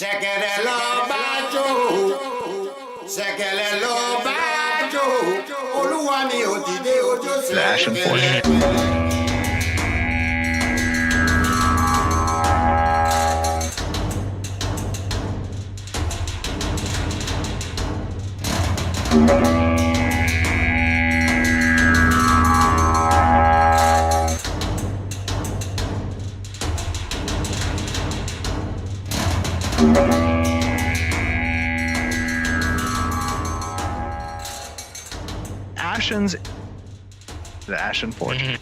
Ṣẹ̀kẹ̀rẹ̀ lọ bájò, ṣẹ̀kẹ̀rẹ̀ lọ bájò, olúwa mi ò dìde ojú The Ashen Forge. Ashen's The Ashen Forge.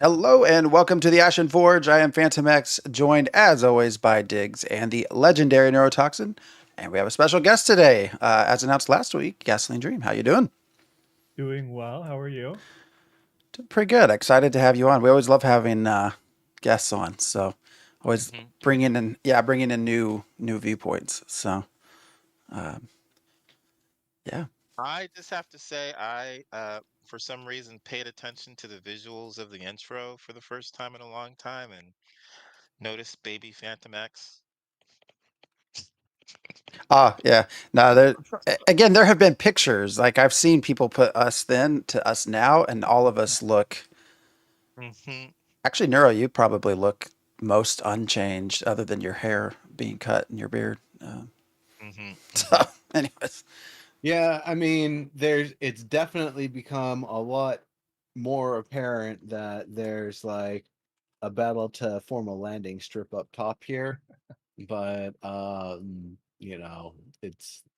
Hello and welcome to the Ashen Forge. I am Phantom X, joined as always by Diggs and the legendary Neurotoxin. And we have a special guest today, as announced last week, Gasoline Dream. How you doing? Doing well. How are you? Doing pretty good. Excited to have you on. We always love having guests on, so always bringing in new viewpoints. So, yeah. I just have to say, I for some reason paid attention to the visuals of the intro for the first time in a long time and noticed baby Phantom X. Yeah. No, there have been pictures. Like I've seen people put us then to us now, and all of us look. Mm-hmm. Actually, Neuro, you probably look most unchanged, other than your hair being cut and your beard. So, anyways. Yeah, I mean, it's definitely become a lot more apparent that there's like a battle to form a landing strip up top here, but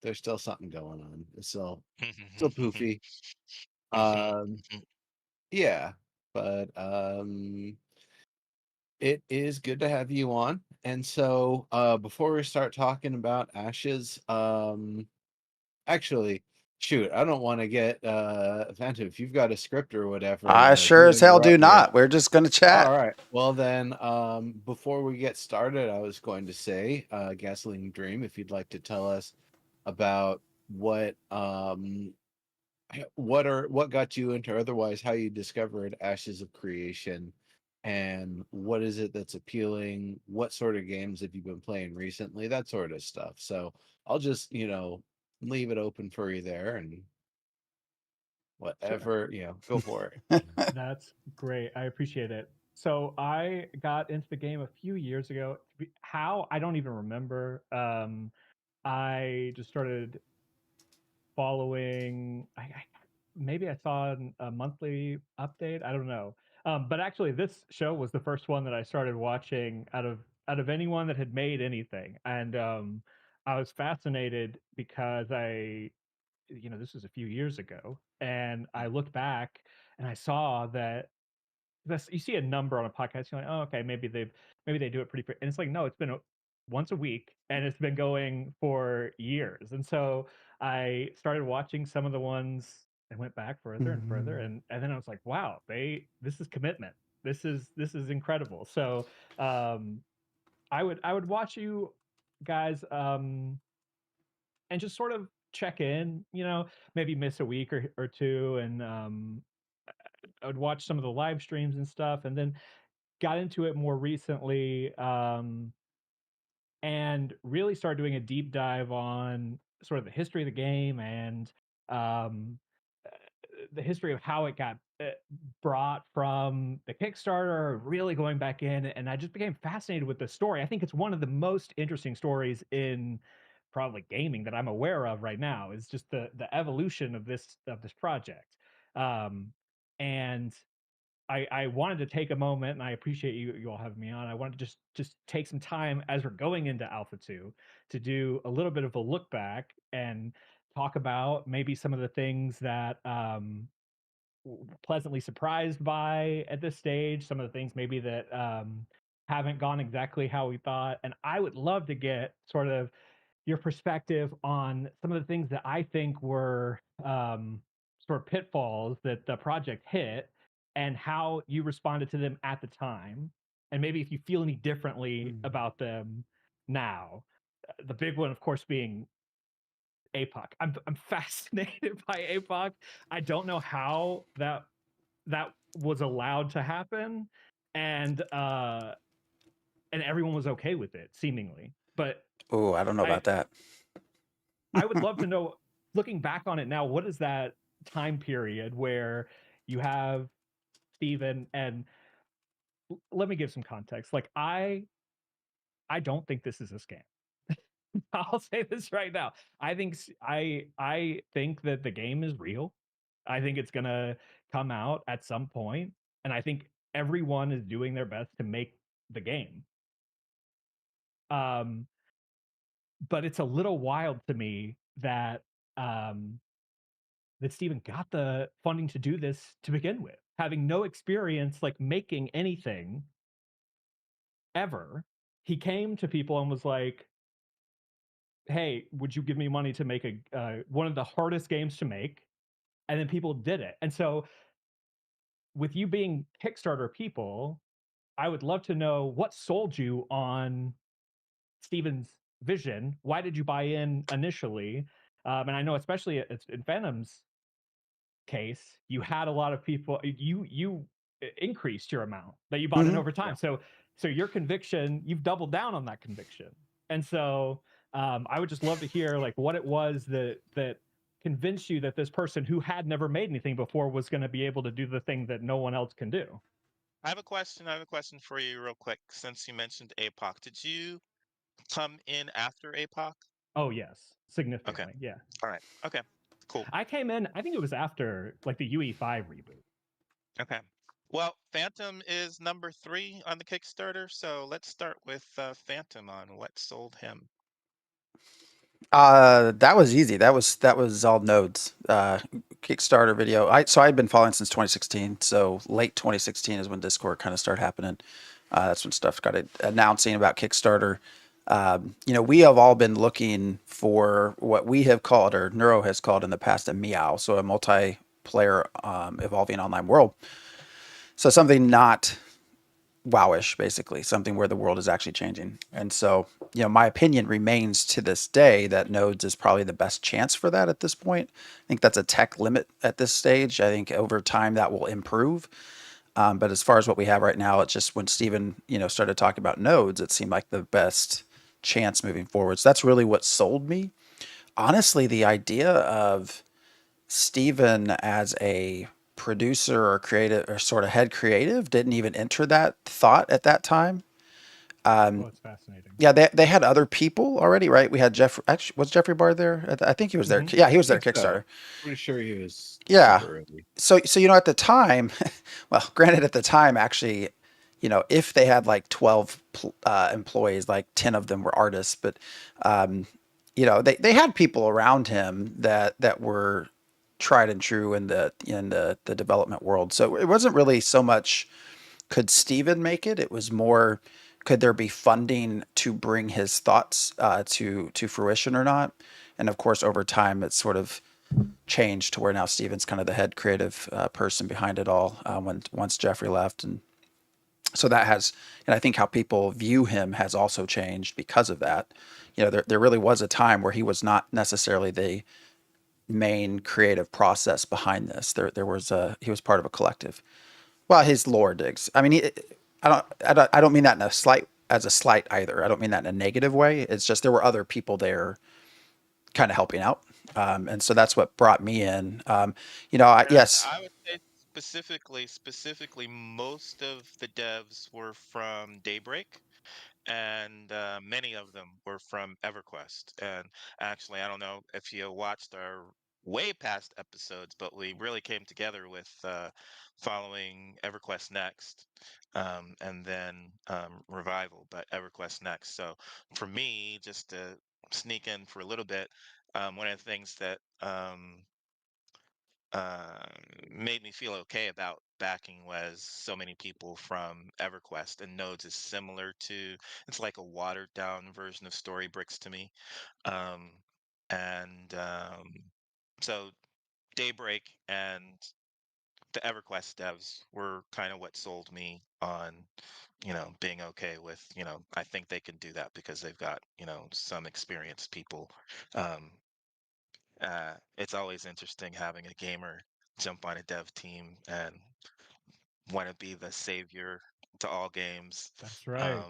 there's still something going on. It's still poofy. Yeah, but it is good to have you on. And so before we start talking about Ashes, actually, shoot, I don't want to get Phantom. If you've got a script or whatever, I sure as hell do not. We're just going to chat. All right. Well, then, before we get started, I was going to say, Gasoline Dream, if you'd like to tell us about what got you into, otherwise, how you discovered Ashes of Creation, and what is it that's appealing? What sort of games have you been playing recently? That sort of stuff. So I'll just, leave it open for you there, and whatever, go for it. That's great. I appreciate it. So I got into the game a few years ago. How? I don't even remember. I just started following. Maybe I saw a monthly update. I don't know. But actually, this show was the first one that I started watching out of anyone that had made anything, and I was fascinated because this was a few years ago, and I looked back and I saw that you see a number on a podcast, you're like, oh, okay, maybe they do it pretty, and it's like, no, it's been once a week, and it's been going for years. And so I started watching some of the ones and went back further and further, and then I was like, wow, this is commitment. This is incredible. So I would watch you guys and just sort of check in, maybe miss a week or two, and I would watch some of the live streams and stuff, and then got into it more recently, and really started doing a deep dive on sort of the history of the game, and um, the history of how it got brought from the Kickstarter, really going back in, and I just became fascinated with the story. I think it's one of the most interesting stories in probably gaming that I'm aware of right now. Is just the evolution of this project, and I wanted to take a moment, and I appreciate you all having me on. I wanted to just take some time as we're going into Alpha 2 to do a little bit of a look back and talk about maybe some of the things that pleasantly surprised by at this stage, some of the things maybe that haven't gone exactly how we thought. And I would love to get sort of your perspective on some of the things that I think were sort of pitfalls that the project hit, and how you responded to them at the time, and maybe if you feel any differently about them now. The big one, of course, being APOC. I'm fascinated by APOC. I don't know how that was allowed to happen, and and everyone was okay with it, seemingly. But Oh, I don't know I about that. I would love to know, looking back on it now, what is that time period where you have Steven and let me give some context. Like I don't think this is a scam. I'll say this right now. I think that the game is real. I think it's gonna come out at some point, and I think everyone is doing their best to make the game. Um, but it's a little wild to me that um, that Steven got the funding to do this to begin with, having no experience like making anything ever. He came to people and was like, "Hey, would you give me money to make a one of the hardest games to make?" And then people did it. And so, with you being Kickstarter people, I would love to know what sold you on Steven's vision. Why did you buy in initially? And I know, especially in Phantom's case, you had a lot of people. You increased your amount that you bought in Mhm. over time. So your conviction, you've doubled down on that conviction. And so I would just love to hear like what it was that convinced you that this person who had never made anything before was going to be able to do the thing that no one else can do. I have a question. I have a question for you, real quick. Since you mentioned APOC, did you come in after APOC? Oh yes, Okay. significantly. Yeah. All right. Okay. Cool. I came in, I think it was after like the UE5 reboot. Okay. Well, Phantom is number 3 on the Kickstarter, so let's start with Phantom on what sold him. That was easy. That was all nodes. Kickstarter video. I'd been following since 2016. So late 2016 is when Discord kind of started happening. That's when stuff got announcing about Kickstarter. We have all been looking for what we have called, or Neuro has called in the past, a meow. So a multiplayer evolving online world. So something not wowish, basically, something where the world is actually changing. And so, my opinion remains to this day that nodes is probably the best chance for that at this point. I think that's a tech limit at this stage. I think over time that will improve. But as far as what we have right now, it's just when Steven, started talking about nodes, it seemed like the best chance moving forward. So that's really what sold me. Honestly, the idea of Steven as a producer or creative or sort of head creative didn't even enter that thought at that time. Oh, it's fascinating. Yeah, they had other people already, right? We had Jeff. Actually, was Jeffrey Bard there? I think he was there. Mhm. Yeah, he was I there think at so. Kickstarter. Pretty sure he was Yeah. super early. So at the time, well, granted, at the time, actually, if they had like 12 employees, like 10 of them were artists, but they had people around him that were tried and true in the development world. So it wasn't really so much could Steven make it. It was more could there be funding to bring his thoughts to fruition or not. And of course, over time, it's sort of changed to where now Steven's kind of the head creative person behind it all. When once Jeffrey left, and so that has, and I think how people view him has also changed because of that. There really was a time where he was not necessarily the main creative process behind this. He was part of a collective. Well, his lore digs. I mean, I don't mean that in a slight either. I don't mean that in a negative way. It's just there were other people there, kind of helping out, and so that's what brought me in. Yes. I would say specifically, most of the devs were from Daybreak, and many of them were from EverQuest. And actually, I don't know if you watched our way past episodes, but we really came together with following EverQuest Next, and then Revival, but EverQuest Next. So for me, just to sneak in for a little bit, one of the things that uh, made me feel okay about backing was so many people from EverQuest, and Nodes is similar to, it's like a watered down version of Storybricks to me. Um, and so Daybreak and the EverQuest devs were kind of what sold me on, being okay with, I think they can do that because they've got, some experienced people. Um, it's always interesting having a gamer jump on a dev team and want to be the savior to all games. That's right.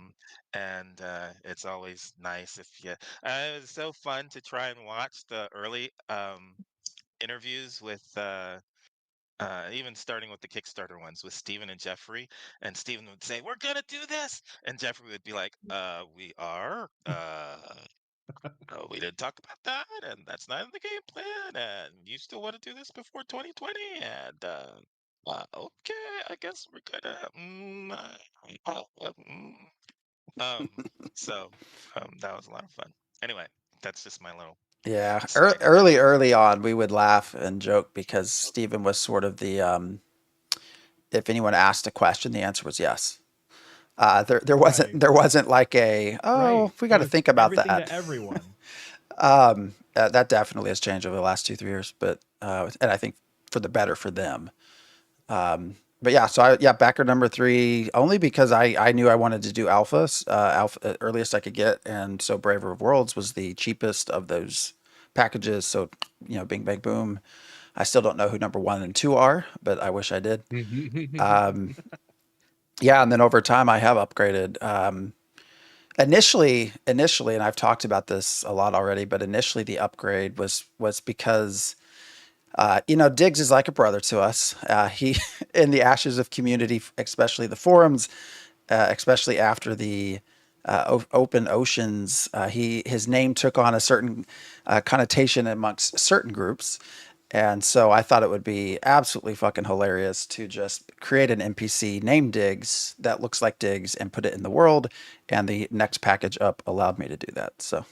And it's always nice if you. It was so fun to try and watch the early interviews with. Even starting with the Kickstarter ones with Steven and Jeffrey, and Steven would say, "We're gonna do this," and Jeffrey would be like, we are. We didn't talk about that, and that's not in the game plan, and you still want to do this before 2020, and okay, I guess we're gonna. Mm. Um, so that was a lot of fun. Anyway, that's just my little Yeah, side note. early on, we would laugh and joke because Stephen was sort of the if anyone asked a question, the answer was yes. Right. There wasn't like a Right. we It got to was think about everything that. to everyone. That definitely has changed over the last 2 3 years, but and I think for the better for them. But yeah, so backer number 3 only because I knew I wanted to do alpha earliest I could get, and so Braver of Worlds was the cheapest of those packages. So bing bang boom. I still don't know who number 1 and 2 are, but I wish I did. Yeah, and then over time I have upgraded. Initially, and I've talked about this a lot already, but initially the upgrade was because Diggs is like a brother to us. He, in the ashes of community, especially the forums, especially after the open oceans, his name took on a certain connotation amongst certain groups. And so I thought it would be absolutely fucking hilarious to just create an NPC named Diggs that looks like Diggs and put it in the world. And the next package up allowed me to do that. So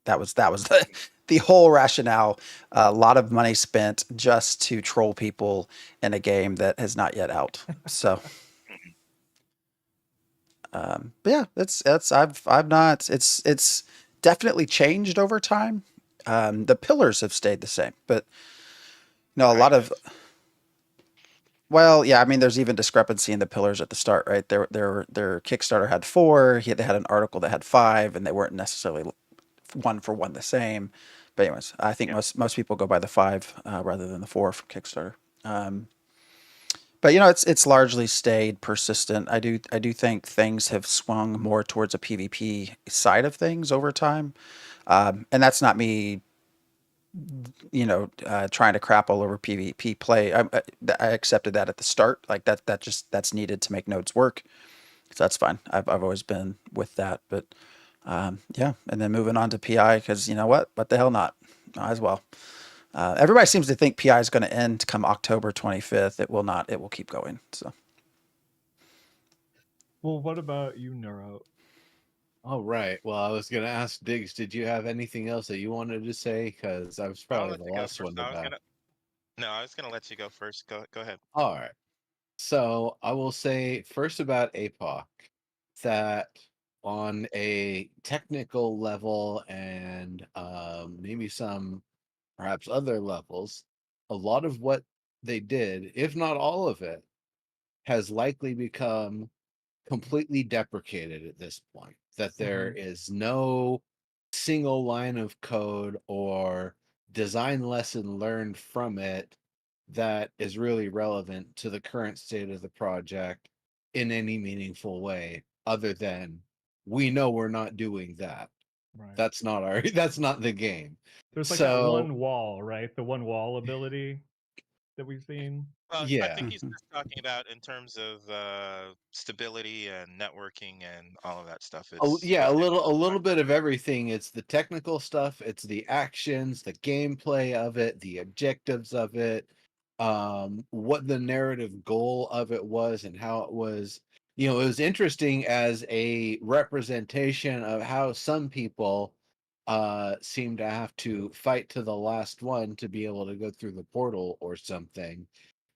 that was the whole rationale. A lot of money spent just to troll people in a game that is not yet out. So, but yeah, it's I've not it's definitely changed over time. The pillars have stayed the same, but a Right, lot but of well, yeah, I mean, there's even discrepancy in the pillars at the start, right? Their Kickstarter had 4. They had an article that had 5, and they weren't necessarily one for one the same. But anyways, I think yeah. most people go by the 5 rather than the 4 from Kickstarter. But it's largely stayed persistent. I do think things have swung more towards a PvP side of things over time, and that's not me trying to crap all over PvP play. I accepted that at the start, like that's needed to make nodes work, so that's fine. I've always been with that, but yeah, and then moving on to PI because what the hell not, might as well. Everybody seems to think PI is going to end come October 25th. It will not. It will keep going. So Well, what about you, Neuro? All right. Well, I was going to ask Diggs, did you have anything else that you wanted to say? Because I was I'll probably let the you go last first. one to bat. No, I was gonna let you go first. Go ahead. All right. So I will say first about APOC that on a technical level and maybe some perhaps other levels, a lot of what they did, if not all of it, has likely become completely deprecated at this point. That there is no single line of code or design lesson learned from it that is really relevant to the current state of the project in any meaningful way, other than we know we're not doing that. Right. That's not our that's not the game. There's like that So one wall, right? The one wall ability that we've seen. Well, I yeah. think he's just talking about in terms of stability and networking and all of that stuff. It's Yeah, what they a were little talking bit of everything. It's the technical stuff, it's the actions, the gameplay of it, the objectives of it, what the narrative goal of it was and how it was, it was interesting as a representation of how some people seem to have to fight to the last one to be able to go through the portal or something.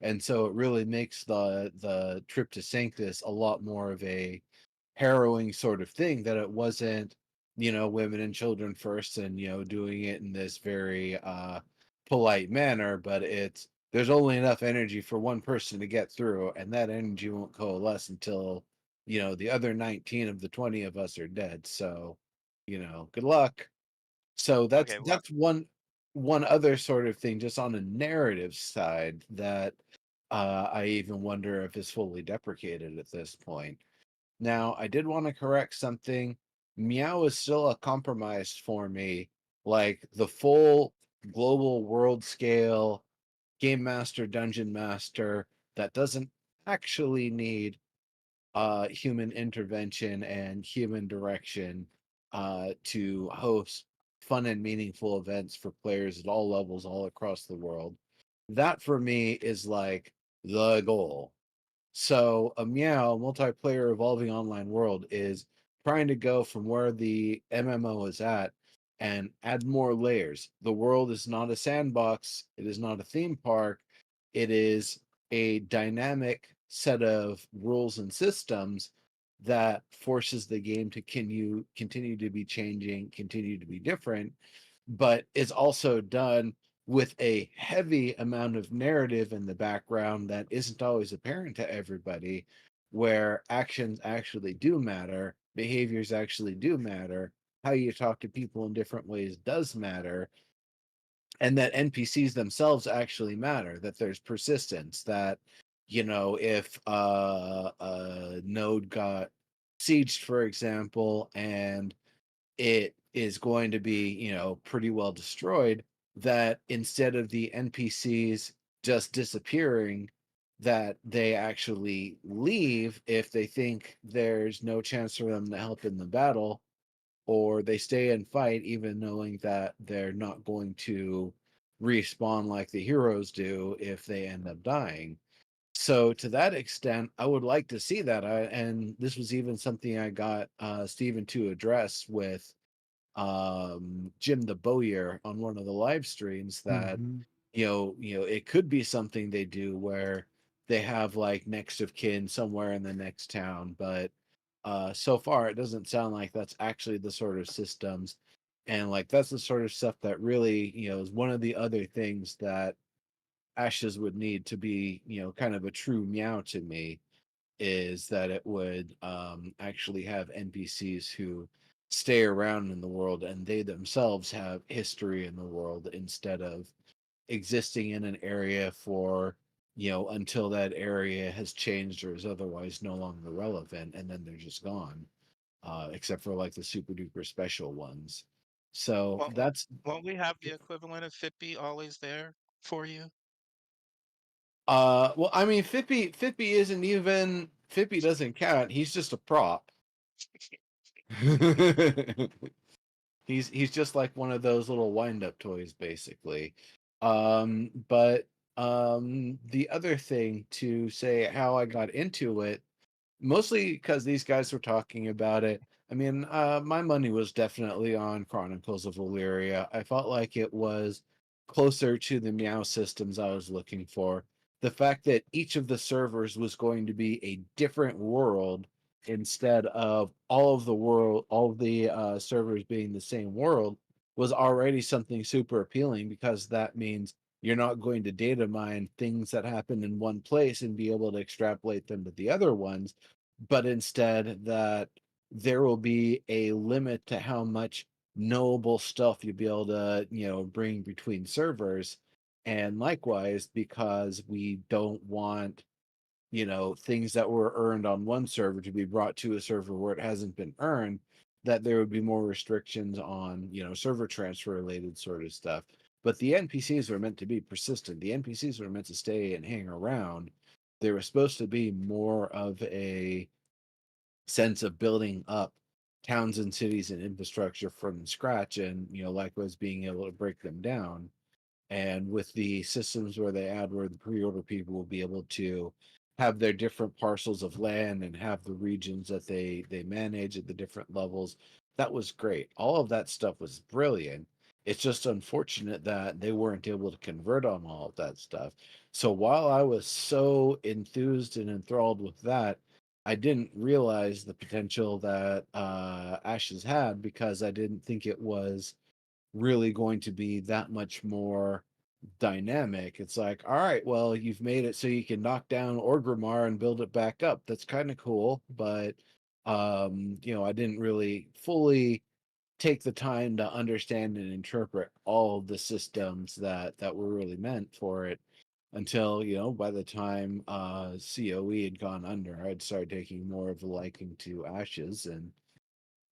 And so it really makes the trip to Sanctus a lot more of a harrowing sort of thing, that it wasn't women and children first and doing it in this very polite manner, but it's there's only enough energy for one person to get through, and that energy won't coalesce until the other 19 of the 20 of us are dead. So good luck. So about. that's Okay, well, that's one other sort of thing just on a narrative side that I even wonder if it's fully deprecated at this point. Now, I did want to correct something. Meow is still a compromise for me. Like the full global world scale game master, dungeon master that doesn't actually need human intervention and human direction to host fun and meaningful events for players at all levels all across the world. That for me is like the goal. So a Meow multiplayer evolving online world is trying to go from where the MMO is at and add more layers. The world is not a sandbox, it is not a theme park, it is a dynamic set of rules and systems that forces the game to continue to be changing, continue to be different, but is also done with a heavy amount of narrative in the background that isn't always apparent to everybody, where actions actually do matter, behaviors actually do matter, how you talk to people in different ways does matter, and that NPCs themselves actually matter, that there's persistence, that, if a node got sieged, for example, and it is going to be, pretty well destroyed, that instead of the NPCs just disappearing, that they actually leave if they think there's no chance for them to help in the battle, or they stay and fight even knowing that they're not going to respawn like the heroes do if they end up dying. So to that extent, I would like to see that. And this was even something I got Stephen to address with Jim the Bowyer on one of the live streams, that Mm-hmm. it could be something they do where they have like next of kin somewhere in the next town, but so far it doesn't sound like that's actually the sort of systems, and like that's the sort of stuff that really is one of the other things that Ashes would need to be kind of a true Meow to me, is that it would actually have NPCs who stay around in the world and they themselves have history in the world, instead of existing in an area for until that area has changed or is otherwise no longer relevant, and then they're just gone, except for like the super duper special ones. So Won't, that's won't we have the equivalent of Fippy always there for you? well, I mean, Fippy isn't even, Fippy doesn't count, he's just a prop. He's just like one of those little wind-up toys, basically. But the other thing to say how I got into it, mostly because these guys were talking about it. I mean, my money was definitely on Chronicles of Valyria. I felt like it was closer to the Meow systems I was looking for. The fact that each of the servers was going to be a different world instead of all of the servers being the same world was already something super appealing, because that means you're not going to data mine things that happen in one place and be able to extrapolate them to the other ones, but instead that there will be a limit to how much knowable stuff you'll be able to, bring between servers. And likewise, because we don't want, things that were earned on one server to be brought to a server where it hasn't been earned, that there would be more restrictions on, server transfer related sort of stuff. But the NPCs were meant to be persistent. The NPCs were meant to stay and hang around. They were supposed to be more of a sense of building up towns and cities and infrastructure from scratch, and likewise being able to break them down. And with the systems where they add, where the pre-order people will be able to have their different parcels of land and have the regions that they manage at the different levels, that was great. All of that stuff was brilliant. It's just unfortunate that they weren't able to convert on all of that stuff. So while I was so enthused and enthralled with that, I didn't realize the potential that Ashes had, because I didn't think it was really going to be that much more dynamic. It's like, all right, well, you've made it so you can knock down Orgrimmar and build it back up. That's kind of cool, but I didn't really fully take the time to understand and interpret all of the systems that were really meant for it. until, by the time COE had gone under, I'd started taking more of a liking to Ashes, and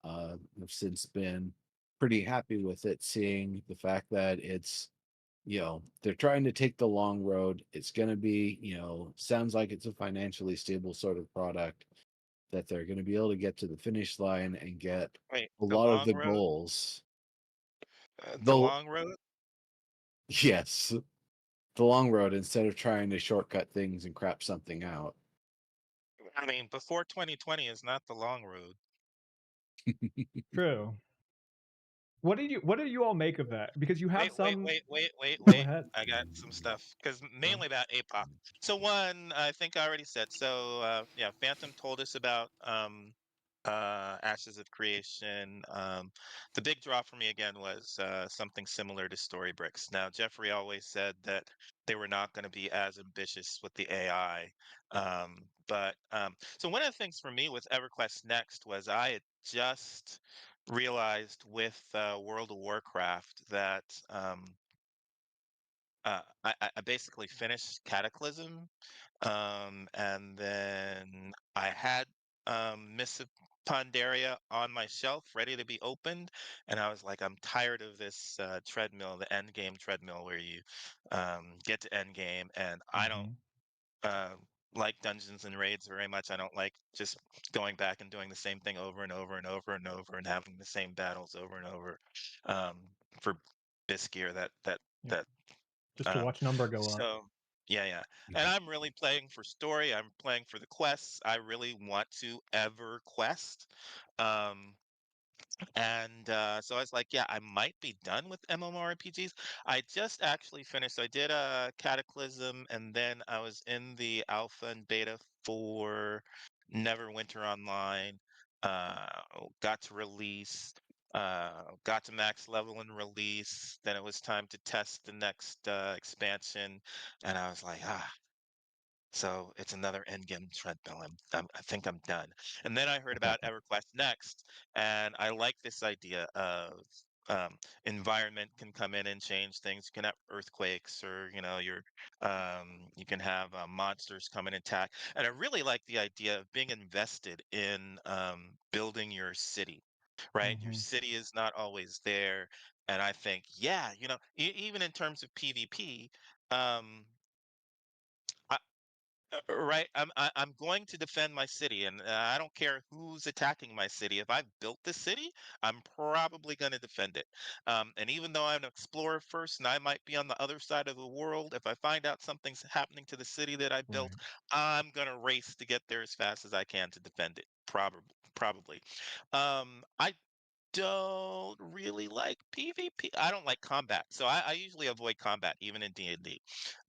I've since been pretty happy with it, seeing the fact that it's, they're trying to take the long road. It's going to be, sounds like it's a financially stable sort of product that they're going to be able to get to the finish line and get Wait, a the lot of long the road? goals. The The long road? Yes, the long road, instead of trying to shortcut things and crap something out. I mean, before 2020 is not the long road. True. What do you all make of that? Because you have Wait, wait, some. wait, wait, wait, Go wait. ahead. I got some stuff because mainly about APOC. So one, I think I already said. So yeah, Phantom told us about Ashes of Creation. The big draw for me again was something similar to Story Bricks. Now, Jeffrey always said that they were not going to be as ambitious with the AI. But so one of the things for me with EverQuest Next was I had just realized with World of Warcraft that I basically finished Cataclysm, and then I had Miss Pandaria on my shelf, ready to be opened, and I was like, I'm tired of this treadmill, the end game treadmill, where you get to end game, and I don't Mhm. uh, like dungeons and raids very much. I don't like just going back and doing the same thing over and over and over and over and having the same battles over and over um, for Biskier. Yep. That Just to um, watch number go up. so yeah, yeah. And I'm really playing for story. I'm playing for the quests. I really want to ever quest. Um, and so I was like, yeah, I might be done with MMORPGs. I just actually finished. I did a Cataclysm, and then I was in the alpha and beta for Neverwinter Online. Uh, got to release, got to max level and release. Then it was time to test the next expansion, and I was like, ah, so it's another endgame treadmill. I think I'm done. And then I heard about EverQuest Next, and I like this idea of environment can come in and change things. You can have earthquakes, or you can have monsters come and attack. And I really like the idea of being invested in building your city. Right, your Mhm. city is not always there, and I think, yeah, even in terms of PvP. Um, right. I'm going to defend my city, and I don't care who's attacking my city. If I've built the city, I'm probably going to defend it. And even though I'm an explorer first, and I might be on the other side of the world, if I find out something's happening to the city that I built, Right. I'm going to race to get there as fast as I can to defend it. Probably. I don't really like PvP. I don't like combat, so I usually avoid combat, even in D&D.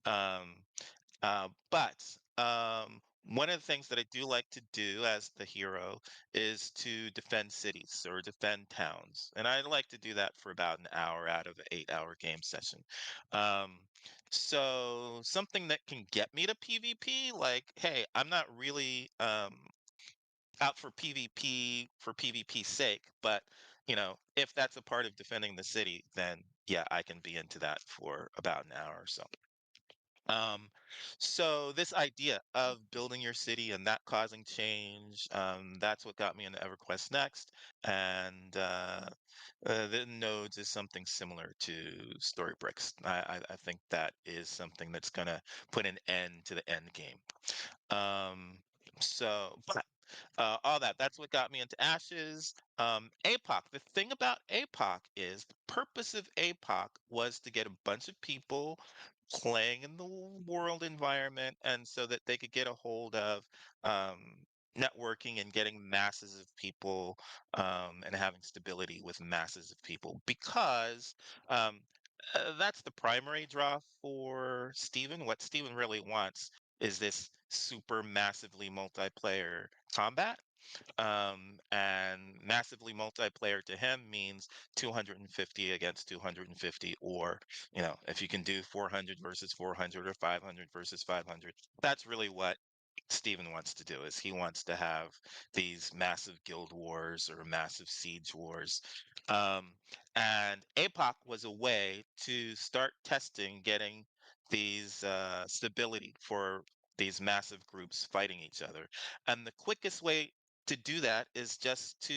Um, but one of the things that I do like to do as the hero is to defend cities or defend towns. And I like to do that for about an hour out of an 8-hour game session. Um, so something that can get me to PvP, like, hey, I'm not really out for PvP's sake, but if that's a part of defending the city, then yeah, I can be into that for about an hour or so. Um, so this idea of building your city and that causing change, that's what got me into EverQuest Next. And the nodes is something similar to Storybricks. I think that is something that's going to put an end to the end game. But all that's what got me into Ashes. APOC. The thing about APOC is the purpose of APOC was to get a bunch of people playing in the world environment, and so that they could get a hold of um, networking and getting masses of people, and having stability with masses of people, because um, that's the primary draw for Steven. What Steven really wants is this super massively multiplayer combat. And massively multiplayer to him means 250 against 250, or if you can do 400 versus 400 or 500 versus 500. That's really what Steven wants to do. Is he wants to have these massive guild wars or massive siege wars. Um, and APOC was a way to start testing getting these stability for these massive groups fighting each other. And the quickest way to do that is just to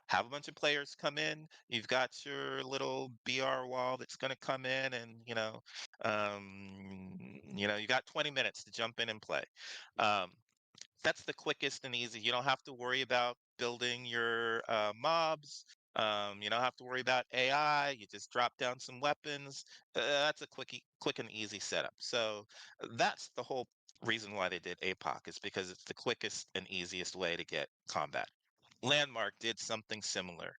have a bunch of players come in. You've got your little BR wall that's going to come in, and you got 20 minutes to jump in and play. Um, that's the quickest and easy. You don't have to worry about building your mobs. You don't have to worry about AI. You just drop down some weapons. That's a quick and easy setup. So that's the whole reason why they did APOC, is because it's the quickest and easiest way to get combat. Landmark did something similar.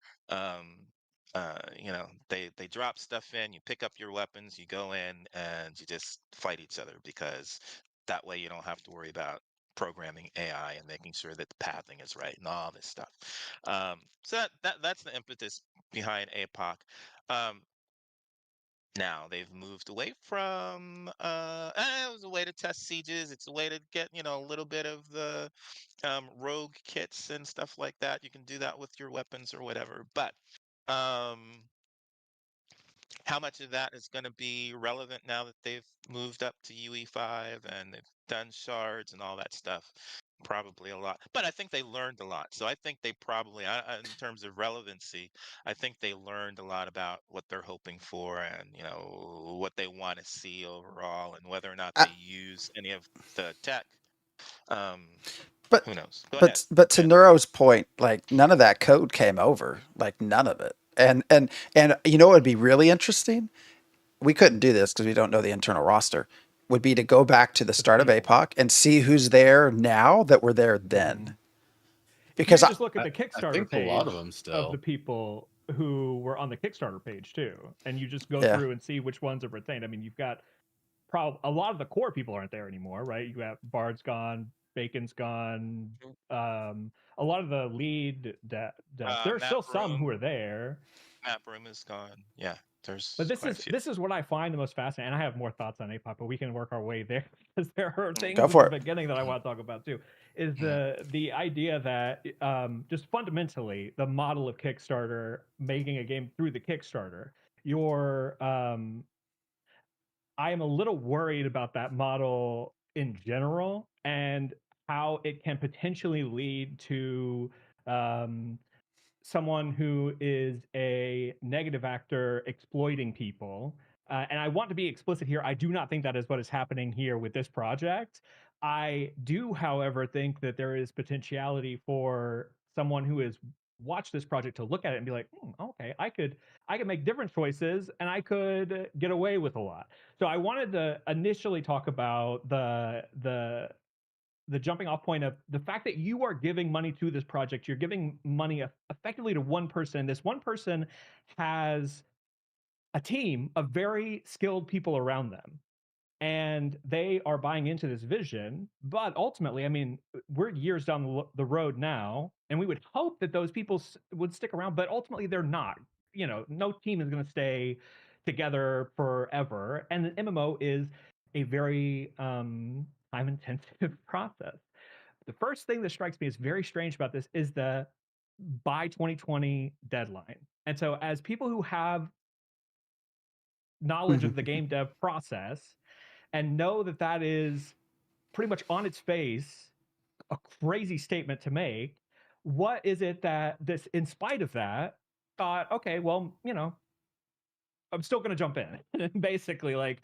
They drop stuff in, you pick up your weapons, you go in, and you just fight each other, because that way you don't have to worry about programming AI and making sure that the pathing is right and all this stuff. So that's the impetus behind APOC. Um, Now they've moved away from it was a way to test sieges. It's a way to get a little bit of the rogue kits and stuff like that. You can do that with your weapons or whatever. But um, how much of that is going to be relevant now that they've moved up to UE5 and they've done shards and all that stuff? Probably a lot. But I think they learned a lot. So I think they probably, in terms of relevancy, I think they learned a lot about what they're hoping for, and what they want to see overall, and whether or not I, they use any of the tech. Um, but who knows? Go ahead, but to Fanta. Neuro's point, like none of that code came over, like none of it. And you know what would be really interesting? We couldn't do this because we don't know the internal roster. Would be to go back to the The start of people. APOC and see who's there now that were there then. You Because could just look at I, the I Kickstarter think a lot of page them of the still. people who were on the Kickstarter page too, and you just go yeah, through and see which ones are retained. I mean, you've got a lot of the core people aren't there anymore, right? You have Bard's gone, Bacon's gone, a lot of the lead devs. There are Matt still some who Broom. are there, Matt Broom is gone. Yeah, but there's this quite a is few. this is what I find the most fascinating. And I have more thoughts on APOC, but we can work our way there because there are go things at for the it. beginning that I want to talk about too. Is Mhm. the idea that just fundamentally the model of Kickstarter, making a game through the Kickstarter, your I am a little worried about that model in general and how it can potentially lead to um, someone who is a negative actor exploiting people. And I want to be explicit here. I do not think that is what is happening here with this project. I do, however, think that there is potentiality for someone who has watched this project to look at it and be like, okay, I could make different choices and I could get away with a lot. So I wanted to initially talk about the jumping off point of the fact that you are giving money to this project. You're giving money effectively to one person. This one person has a team of very skilled people around them, and they are buying into this vision. But ultimately, I mean, we're years down the road now, and we would hope that those people would stick around, but ultimately they're not. No team is going to stay together forever, and an MMO is a very time intensive process. The first thing that strikes me as very strange about this is the by 2020 deadline. And so, as people who have knowledge of the game dev process and know that that is pretty much on its face a crazy statement to make, what is it that this, in spite of that, thought, okay, well, I'm still going to jump in, basically, like,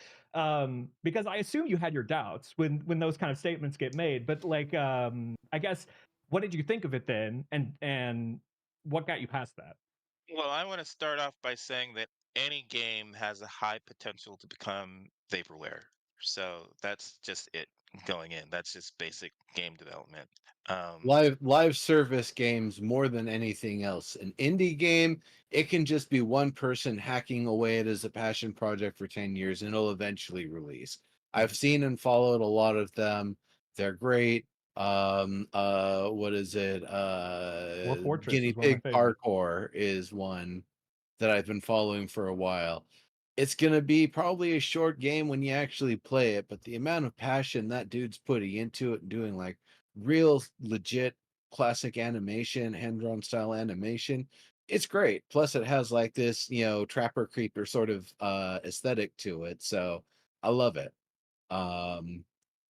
because I assume you had your doubts when those kind of statements get made, but like, I guess, what did you think of it then, and what got you past that? Well, I want to start off by saying that any game has a high potential to become vaporware. So that's just it going in. That's just basic game development. Um, Live service games more than anything else. An indie game, it can just be one person hacking away at it as a passion project for 10 years and it'll eventually release. I've seen and followed a lot of them. They're great. What is it? War Fortress Guinea is one of my Pig favorites. Parkour is one that I've been following for a while. It's gonna be probably a short game when you actually play it, but the amount of passion that dude's putting into it and doing like real legit classic animation, hand-drawn style animation, it's great. Plus it has like this, trapper creeper sort of aesthetic to it. So I love it.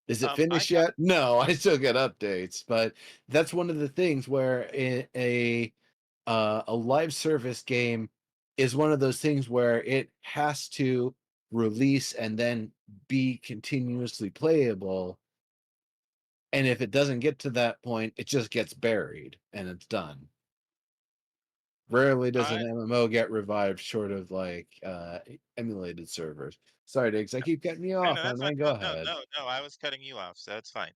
Is it I finished got yet? No, I still get updates, but that's one of the things where a live service game is one of those things where it has to release and then be continuously playable. And if it doesn't get to that point, it just gets buried and it's done. Rarely does an I MMO get revived short of like emulated servers. Sorry, Diggs, I keep cutting you off, no, my that's fine. man. No, Go no, ahead. no. I was cutting you off, so that's fine.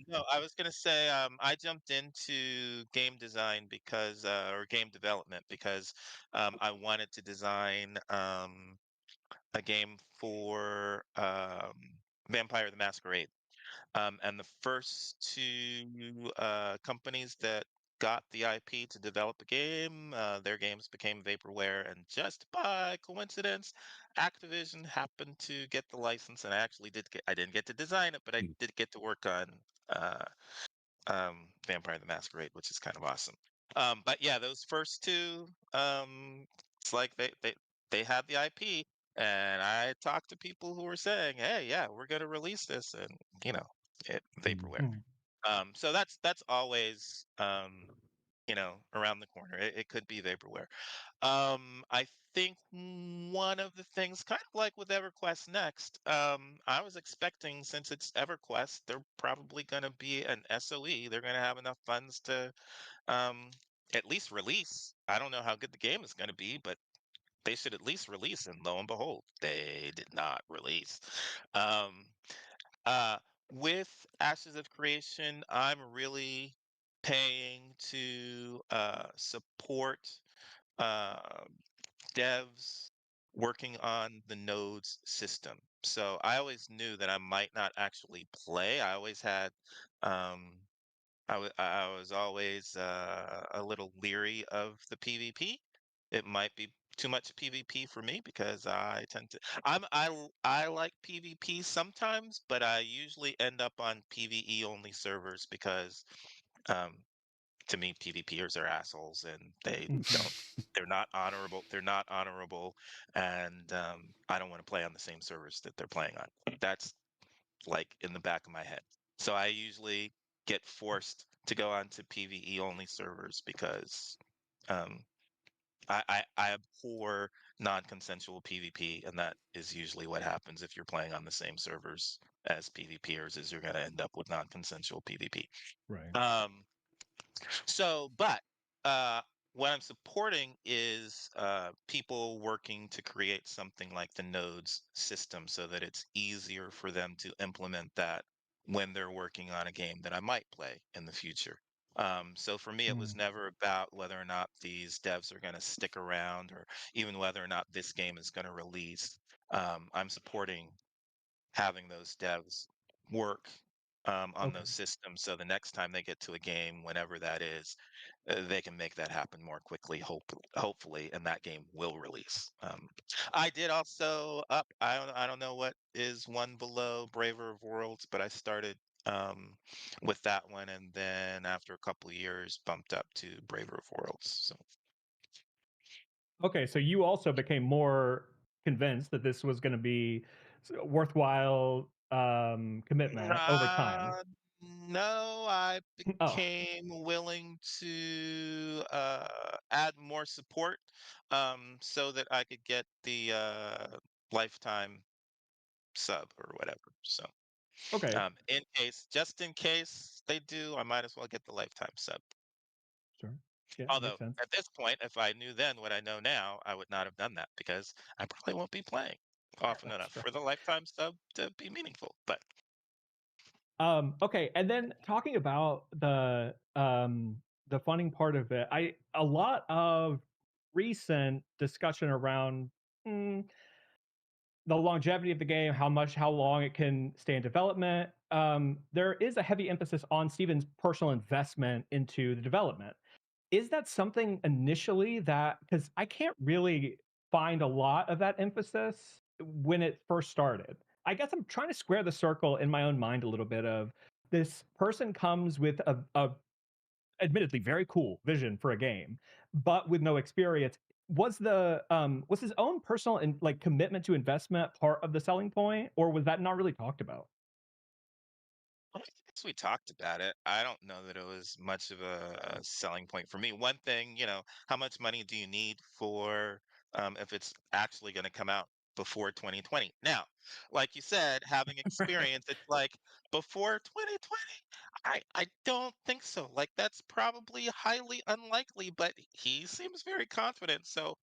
No, I was gonna say I jumped into game design because or game development because I wanted to design a game for Vampire the Masquerade. And the first two companies that got the IP to develop a game, their games became vaporware, and just by coincidence, Activision happened to get the license, and I didn't get to design it, but I did get to work on uh, Vampire the Masquerade, which is kind of awesome. But yeah, those first two, it's like they had the IP, and I talked to people who were saying, "Hey, yeah, we're going to release this," and vaporware. Hmm. So that's always around the corner. It could be vaporware. I think one of the things, kind of like with EverQuest Next, I was expecting, since it's EverQuest, they're probably going to be an SOE. They're going to have enough funds to um, at least release. I don't know how good the game is going to be, but they should at least release. And lo and behold, they did not release. Um, uh, with Ashes of Creation, I'm really paying to support uh, devs working on the nodes system. So I always knew that I might not actually play. I always had, um, I was always a little leery of the PvP. It might be too much PvP for me because I tend to, I like PvP sometimes, but I usually end up on PvE only servers because um, to me, PvPers are assholes and they're not honorable. They're not honorable. And I don't want to play on the same servers that they're playing on. That's like in the back of my head. So I usually get forced to go onto PvE only servers because um, I abhor non-consensual PvP, and that is usually what happens if you're playing on the same servers as PvPers, is you're going to end up with non-consensual PvP. Right. But uh, what I'm supporting is people working to create something like the nodes system so that it's easier for them to implement that when they're working on a game that I might play in the future. So for me, it was Mm. never about whether or not these devs are going to stick around or even whether or not this game is going to release. I'm supporting having those devs work on Okay. those systems so the next time they get to a game, whenever that is, they can make that happen more quickly, hopefully, and that game will release. I did also up. I don't know what is one below Braver of Worlds, but I started with that one, and then after a couple of years, bumped up to Braver of Worlds. So Okay, so you also became more convinced that this was going to be worthwhile commitment over time. Uh, no, I Oh, became willing to add more support so that I could get the lifetime sub or whatever. So, okay. just in case they do, I might as well get the lifetime sub. Sure. Yeah, Although makes sense. at this point, if I knew then what I know now, I would not have done that because I probably won't be playing often That's enough true. for the lifetime sub to be meaningful. But Okay, and then talking about the funding part of it, a lot of recent discussion around mm, the longevity of the game, how long it can stay in development. There is a heavy emphasis on Steven's personal investment into the development. Is that something initially that, because I can't really find a lot of that emphasis when it first started. I guess I'm trying to square the circle in my own mind a little bit of this person comes with a admittedly very cool vision for a game, but with no experience. was his own personal and like commitment to investment part of the selling point, or was that not really talked about? I guess we talked about it. I don't know that it was much of a selling point for me. One thing, how much money do you need for if it's actually going to come out before 2020? Now, like you said, having Right. experience, it's like before 2020. I don't think so. Like that's probably highly unlikely, but he seems very confident. So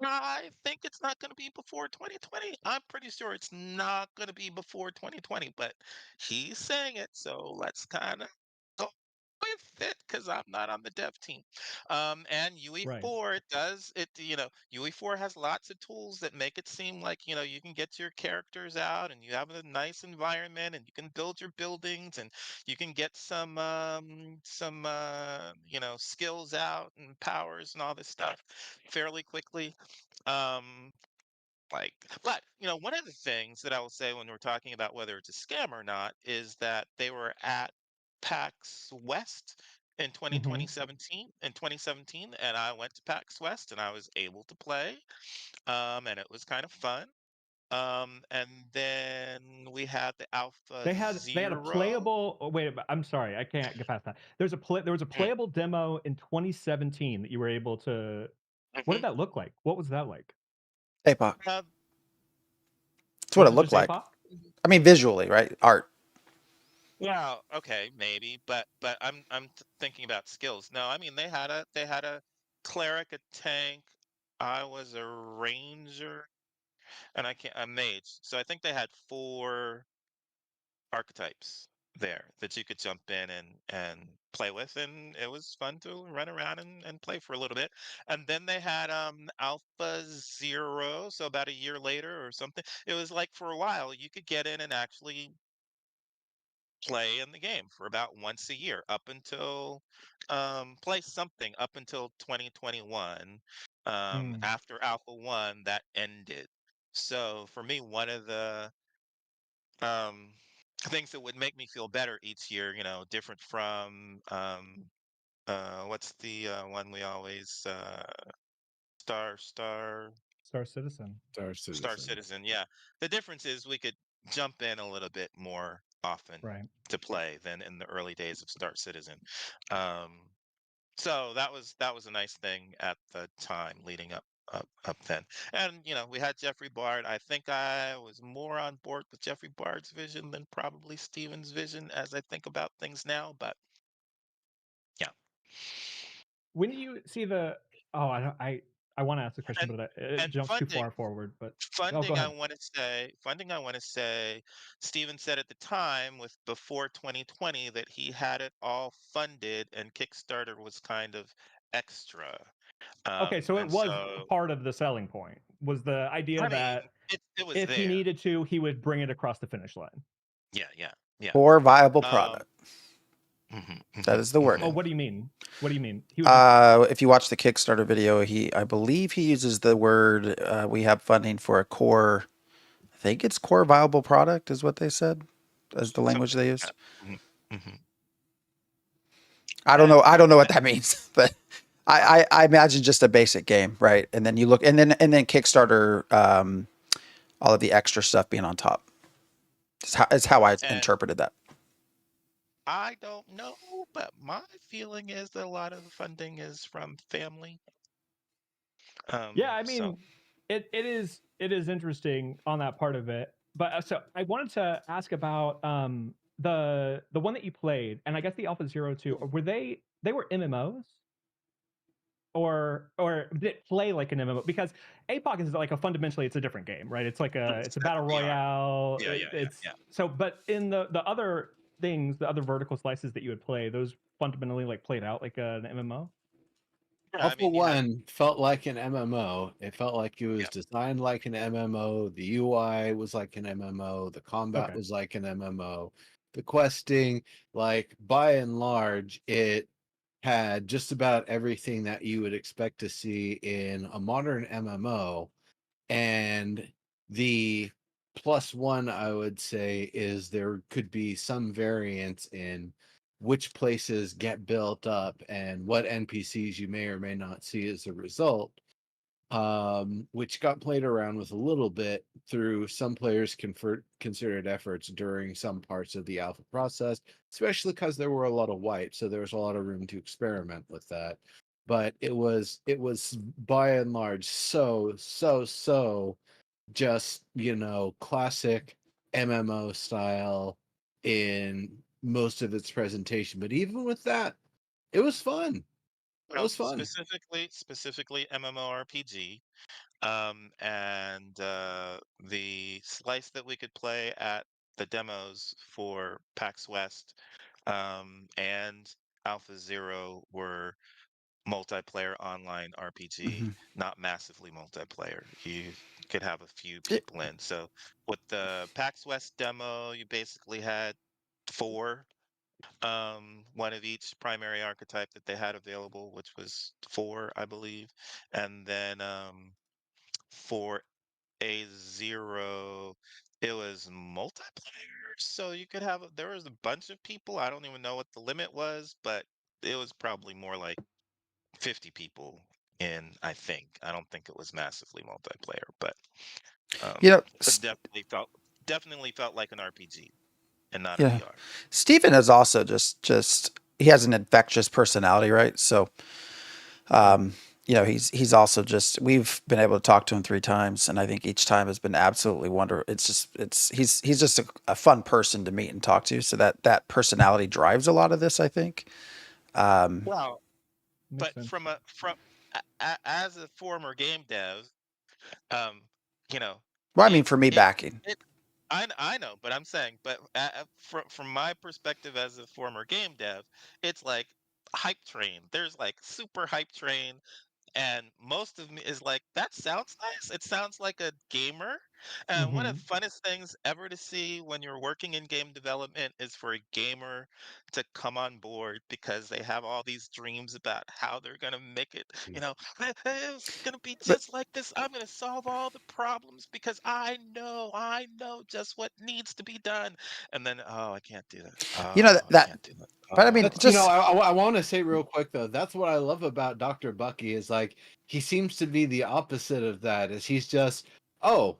I think it's not going to be before 2020. I'm pretty sure it's not going to be before 2020, but he's saying it, so let's kind of go with it because I'm not on the dev team. And Right. UE4 UE4 has lots of tools that make it seem like you can get your characters out and you have a nice environment and you can build your buildings and you can get some skills out and powers and all this stuff fairly quickly. um like but one of the things that I will say when we're talking about whether it's a scam or not is that they were at PAX West in Hmm. 2017, and I went to PAX West and I was able to play, and it was kind of fun. And then we had the Alpha They had a Zero. playable. Oh, wait, I'm sorry, I can't get past that. There was a Mm, playable demo in 2017 that you were able to. What did mhm. that look like? What was that like? APOC. uh, That's what Was it it looked just like. APOC? I mean, visually, right? Art. Yeah, okay, maybe, but I'm thinking about skills. No, I mean they had a cleric, a tank. I was a ranger, and a mage. So I think they had four archetypes there that you could jump in and play with, and it was fun to run around and play for a little bit. And then they had Alpha Zero, so about a year later or something. It was like for a while you could get in and actually play in the game for about once a year up until play something up until 2021. Hmm. After Alpha 1 that ended. So for me, one of the um things that would make me feel better each year, different from what's the one we always Star Star Citizen. Star Star Citizen. Citizen, yeah. The difference is we could jump in a little bit more often Right. to play than in the early days of Star Citizen. Um, so that was a nice thing at the time leading up then. And we had Jeffrey Bard. I think I was more on board with Jeffrey Bard's vision than probably Steven's vision as I think about things now, but yeah. Hmm. When do you see the? Oh, I want to ask the question, And but it and jumps too funding far forward. But oh, go Funding, I ahead. want to say, Steven said at the time with before 2020 that he had it all funded and Kickstarter was kind of extra. Okay, so it And was so, part of the selling point. Was the idea I mean, that it was if he there. needed to, he would bring it across the finish line. Yeah, yeah, yeah. Or viable Um, product. mhm, That mhm, is the mhm. Oh, wording. what do you mean? What do you mean? He would just. If you watch the Kickstarter video, I believe he uses the word, we have funding for a core, I think it's core viable product is what they said, as the language Something they like used. that. Mhm, mhm. I don't know. And I don't know what that means, but I imagine just a basic game, right? And then you look, and then Kickstarter, all of the extra stuff being on top. It's how I and interpreted that. I don't know, but my feeling is that a lot of the funding is from family. Yeah, I So mean, it is interesting on that part of it. But so I wanted to ask about the one that you played, and I guess the Alpha Zero too. Were they were MMOs? Or did it play like an MMO? Because APOC is like a fundamentally it's a different game, right? It's like it's a battle we are. royale. Yeah, yeah, yeah, It's yeah. so, but in the other things, the other vertical slices that you would play, those fundamentally like played out like an MMO. Yeah, I Alpha mean, you had 1 felt like an MMO. It felt like it was yeah, designed like an MMO. The UI was like an MMO. The combat Okay. was like an MMO. The questing, like by and large, it had just about everything that you would expect to see in a modern MMO. And the plus one, I would say, is there could be some variance in which places get built up and what NPCs you may or may not see as a result. which got played around with a little bit through some players' considered efforts during some parts of the alpha process, especially because there were a lot of wipes, so there was a lot of room to experiment with that. But it was by and large so just classic MMO style in most of its presentation. But even with that, it was fun. It Well, was fun. specifically MMORPG, and the slice that we could play at the demos for PAX West, and Alpha Zero were multiplayer online RPG, Mhm. not massively multiplayer. You could have a few people in. So with the PAX West demo, you basically had four, one of each primary archetype that they had available, which was four, I believe. And then for a zero, it was multiplayer. So you could have, there was a bunch of people. I don't even know what the limit was, but it was probably more like 50 people in, I think. I don't think it was massively multiplayer, but You know, it definitely felt like an RPG and not a yeah, VR. Stephen is also just he has an infectious personality, right? So, um, he's also just we've been able to talk to him 3 times, and I think each time has been absolutely wonderful. He's just a fun person to meet and talk to. So that personality drives a lot of this, I think. Um, Well, Makes but sense. as a former game dev, um, you know, well, I mean, it for me, it backing. it I know, but I'm saying, but from my perspective as a former game dev, it's like hype train. There's like super hype train. And most of me is like, that sounds nice. It sounds like a gamer. And one of Mm-hmm. the funnest things ever to see when you're working in game development is for a gamer to come on board because they have all these dreams about how they're going to make it. It's going to be But just like this. I'm going to solve all the problems because I know just what needs to be done. And then, oh, I can't do that. you know Oh, that, I that can't do that. but I mean, Oh. just I want to say real quick though, that's what I love about Dr. Bucky is like he seems to be the opposite of that. Is he's just, oh,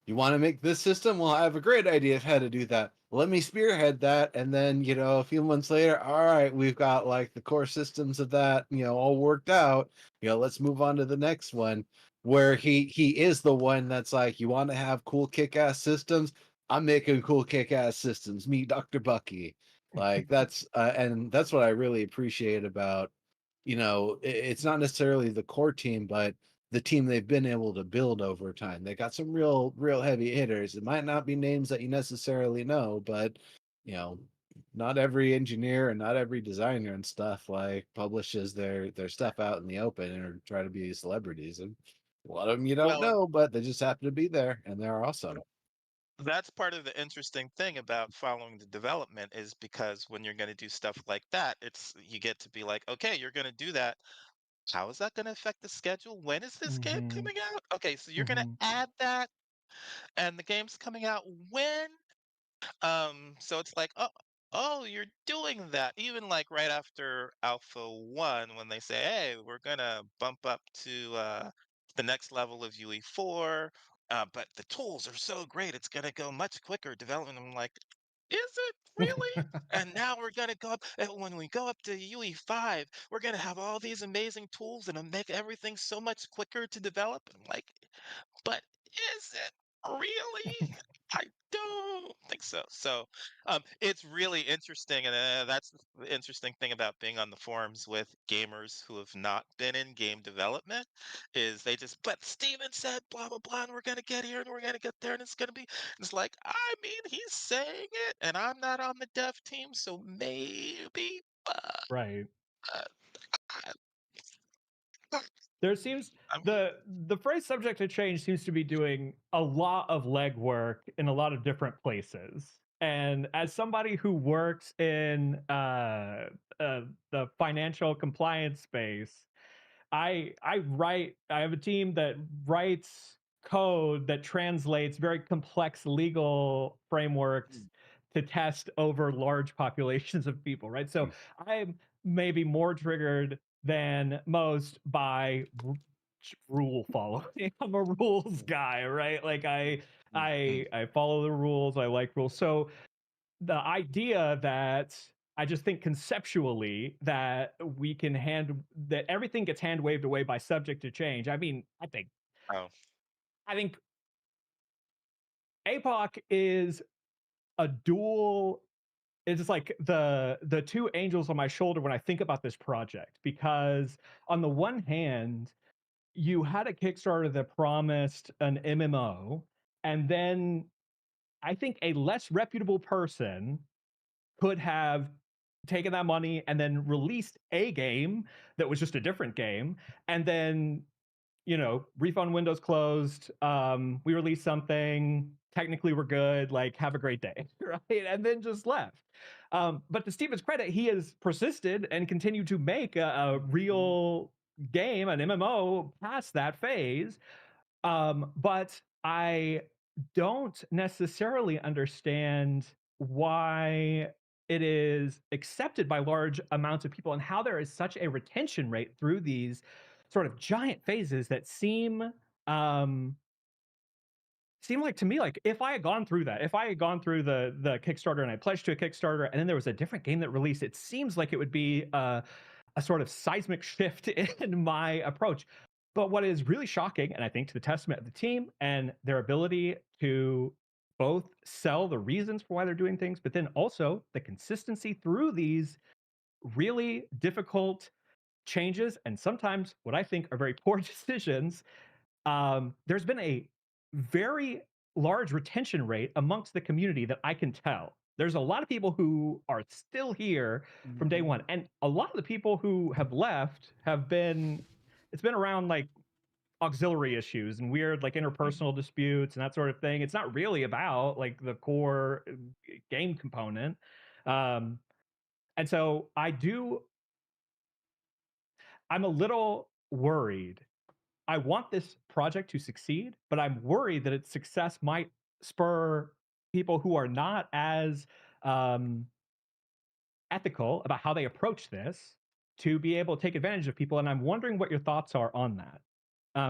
you want to make this system? Well, I have a great idea of how to do that. Let me spearhead that, and then a few months later, all right, we've got like the core systems of that, all worked out. Let's move on to the next one. Where he is the one that's like, you want to have cool kick-ass systems? I'm making cool kick-ass systems. Meet Dr. Bucky. Like and that's what I really appreciate about it's not necessarily the core team, but the team they've been able to build over time. They got some real heavy hitters. It might not be names that you necessarily know, but you know, not every engineer and not every designer and stuff like publishes their stuff out in the open or try to be celebrities. And a lot of them you don't Well, know, but they just happen to be there and they're awesome. that's part of the interesting thing about following the development is because when you're going to do stuff like that, it's you get to be like, okay, you're going to do that. How is that going to affect the schedule? When is this game Mm-hmm. coming out? Okay, so you're going to Mm-hmm. add that, and the game's coming out when? So it's like, oh, you're doing that. Even like right after Alpha 1, when they say, hey, we're gonna bump up to the next level of UE4, but the tools are so great, it's gonna go much quicker development. I'm like, is it really? And now we're gonna go up, and when we go up to UE5, we're gonna have all these amazing tools and it'll make everything so much quicker to develop. And I'm like, but is it really? I don't think so. So, it's really interesting, and that's the interesting thing about being on the forums with gamers who have not been in game development, is they just, but Steven said blah blah blah, and we're gonna get here, and we're gonna get there, and it's gonna be. It's like, I mean, he's saying it, and I'm not on the dev team, so maybe, but Right. uh, I, There seems I'm, the phrase subject to change seems to be doing a lot of legwork in a lot of different places. And as somebody who works in the financial compliance space, I have a team that writes code that translates very complex legal frameworks to test over large populations of people, right? So I'm maybe more triggered than most by rule following. I'm a rules guy, right? Like I follow the rules. I like rules. So the idea that I just think conceptually that we can that everything gets hand waved away by subject to change. I mean, Oh, I think APOC is a dual. It's just like the two angels on my shoulder when I think about this project, because on the one hand, you had a Kickstarter that promised an MMO, and then I think a less reputable person could have taken that money and then released a game that was just a different game, and then refund windows closed. We released something. Technically, we're good. Like, have a great day, right? And then just left. But to Steven's credit, he has persisted and continued to make a real game, an MMO, past that phase. But I don't necessarily understand why it is accepted by large amounts of people and how there is such a retention rate through these sort of giant phases that um seem like, to me, like if I had gone through that, if I had gone through the Kickstarter and I pledged to a Kickstarter and then there was a different game that released, it seems like it would be a sort of seismic shift in my approach. But what is really shocking, and I think to the testament of the team and their ability to both sell the reasons for why they're doing things, but then also the consistency through these really difficult changes and sometimes what I think are very poor decisions. There's been a very large retention rate amongst the community that I can tell. There's a lot of people who are still here from day one, and a lot of the people who have left have been. It's been around like auxiliary issues and weird like interpersonal disputes and that sort of thing. It's not really about like the core game component. Um, and so I'm a little worried. I want this project to succeed, but I'm worried that its success might spur people who are not as um, ethical about how they approach this to be able to take advantage of people. And I'm wondering what your thoughts are on that.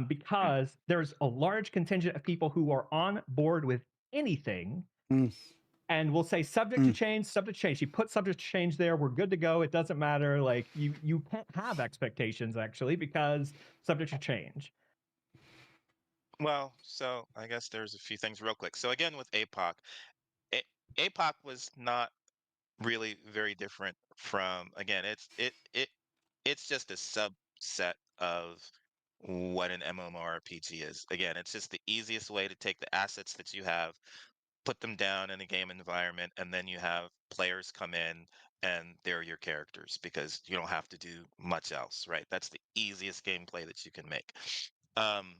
Because there's a large contingent of people who are on board with anything and will say subject to change, subject to change. You put subject to change there, we're good to go. It doesn't matter. Like you can't have expectations actually because subject to change. well, so I guess there's a few things real quick. So again, with APOC, A- APOC was not really very different from, again, it's just a subset of what an MMORPG is. Again, it's just the easiest way to take the assets that you have, put them down in a game environment, and then you have players come in and they're your characters because you don't have to do much else, right? That's the easiest gameplay that you can make. Um,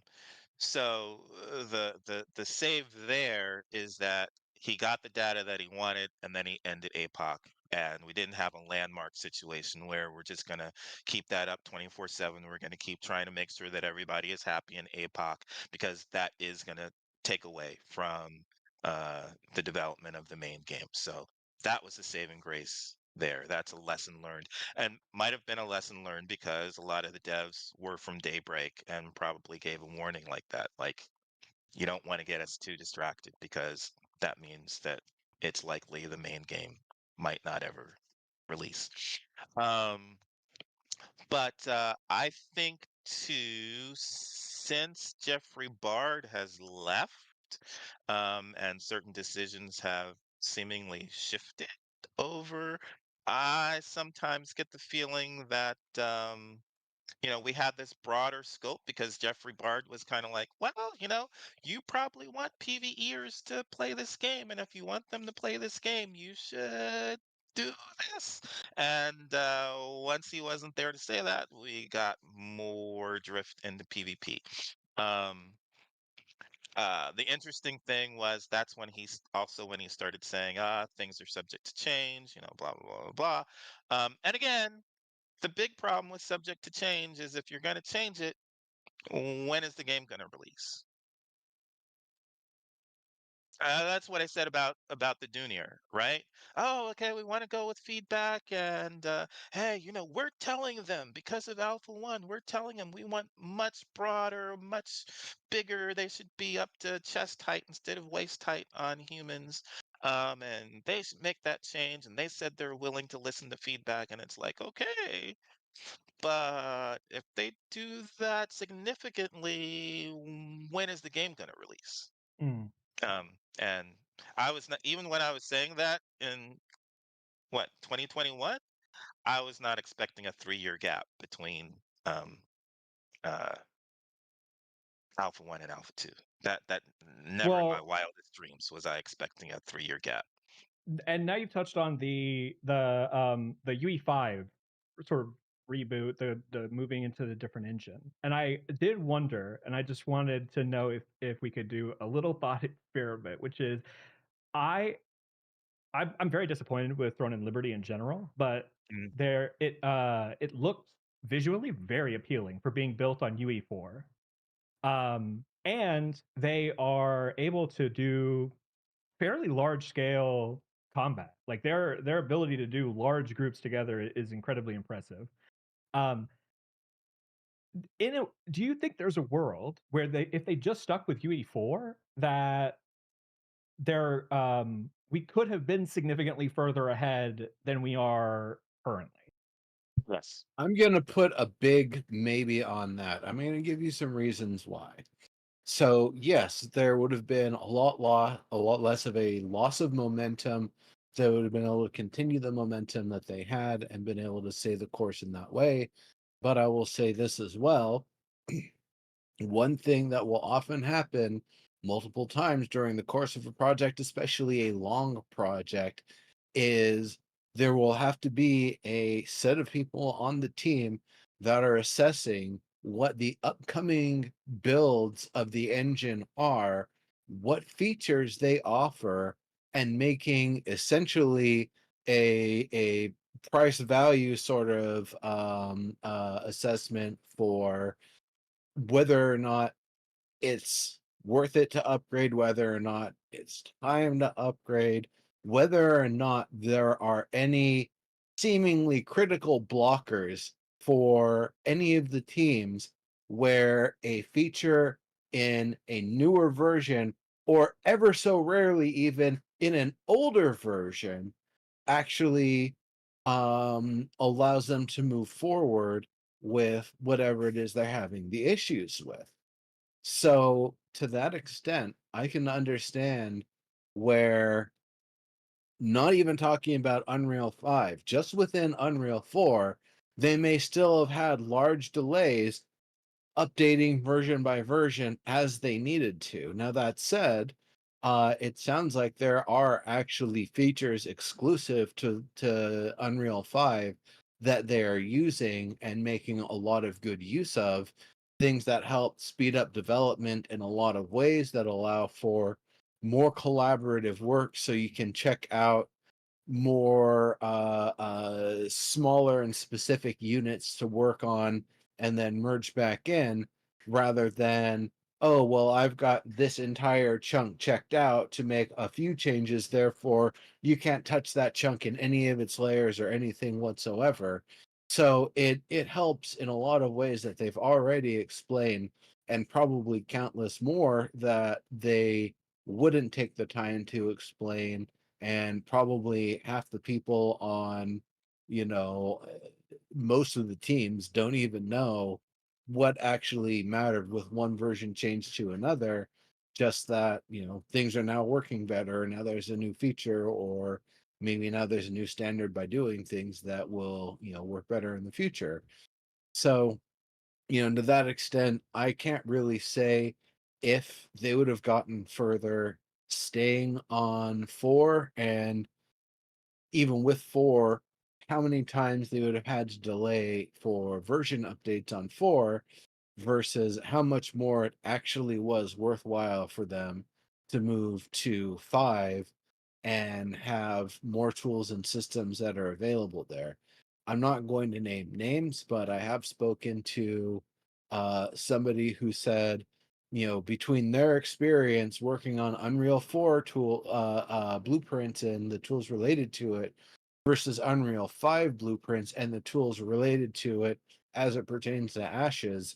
so the save there is that he got the data that he wanted, and then he ended APOC, and we didn't have a landmark situation where we're just gonna keep that up 24/7. We're gonna keep trying to make sure that everybody is happy in APOC because that is gonna take away from the development of the main game. So that was the saving grace there. That's a lesson learned, and might have been a lesson learned because a lot of the devs were from Daybreak and probably gave a warning like that. Like, you don't want to get us too distracted because that means that it's likely the main game might not ever release. Um, but I think too, since Jeffrey Bard has left, and certain decisions have seemingly shifted over, I sometimes get the feeling that we had this broader scope because Jeffrey Bard was kind of like, well, you probably want PvEers to play this game, and if you want them to play this game, you should do this. And once he wasn't there to say that, we got more drift into PvP. Um, the interesting thing was that's when also when he started saying, things are subject to change, blah blah blah blah. And again, the big problem with subject to change is if you're going to change it, when is the game going to release? That's what I said about the Dunier, right? Oh, okay, we want to go with feedback, and hey, we're telling them because of Alpha One, we're telling them we want much broader, much bigger. They should be up to chest height instead of waist height on humans. And they should make that change. And they said they're willing to listen to feedback, and it's like, okay, but if they do that significantly, when is the game going to release? Mm. And I was not even when I was saying that in what 2021, I was not expecting a 3-year gap between um, uh, Alpha One and Alpha Two. That never in my Well, wildest dreams was I expecting a 3-year gap. and now you've touched on the UE5 sort of reboot, the moving into the different engine. And I did wonder, and I just wanted to know if we could do a little thought experiment, which is I I'm very disappointed with Throne and Liberty in general, but Mm. it looked visually very appealing for being built on UE4. And they are able to do fairly large scale combat. Like their ability to do large groups together is incredibly impressive. Um, do you think there's a world where if they just stuck with UE4, that we could have been significantly further ahead than we are currently? Yes. I'm going to put a big maybe on that. I'm going to give you some reasons why. So yes, there would have been a lot less of a loss of momentum. They would have been able to continue the momentum that they had and been able to stay the course in that way. But I will say this as well. One thing that will often happen multiple times during the course of a project, especially a long project, is there will have to be a set of people on the team that are assessing what the upcoming builds of the engine are, what features they offer, and making essentially a price value sort of assessment for whether or not it's worth it to upgrade, whether or not it's time to upgrade, whether or not there are any seemingly critical blockers for any of the teams where a feature in a newer version, or ever so rarely even in an older version, actually allows them to move forward with whatever it is they're having the issues with. So to that extent, I can understand where, not even talking about Unreal 5, just within Unreal 4, they may still have had large delays updating version by version as they needed to. Now, that said, it sounds like there are actually features exclusive to Unreal 5 that they are using and making a lot of good use of, things that help speed up development in a lot of ways that allow for more collaborative work so you can check out more smaller and specific units to work on and then merge back in, rather than, oh well, I've got this entire chunk checked out to make a few changes, therefore you can't touch that chunk in any of its layers or anything whatsoever. So it helps in a lot of ways that they've already explained, and probably countless more that they wouldn't take the time to explain, and probably half the people on, most of the teams don't even know what actually mattered with one version changed to another. Just that, things are now working better, now there's a new feature, or maybe now there's a new standard by doing things that will, work better in the future. So, to that extent, I can't really say if they would have gotten further staying on 4, and even with 4, how many times they would have had to delay for version updates on 4 versus how much more it actually was worthwhile for them to move to 5 and have more tools and systems that are available there. I'm not going to name names, but I have spoken to somebody who said between their experience working on Unreal 4 tool blueprints and the tools related to it versus Unreal 5 blueprints and the tools related to it as it pertains to Ashes,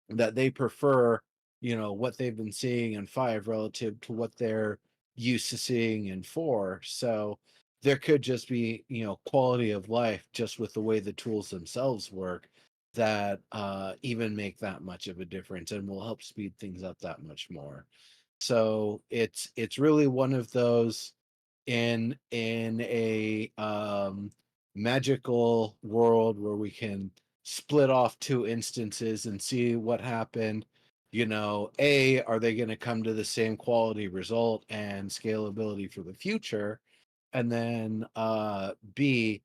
that they prefer, what they've been seeing in 5 relative to what they're used to seeing in 4. So there could just be, quality of life just with the way the tools themselves work that even make that much of a difference and will help speed things up that much more. So it's really one of those in a magical world where we can split off 2 instances and see what happened. Are they going to come to the same quality result and scalability for the future? And then B,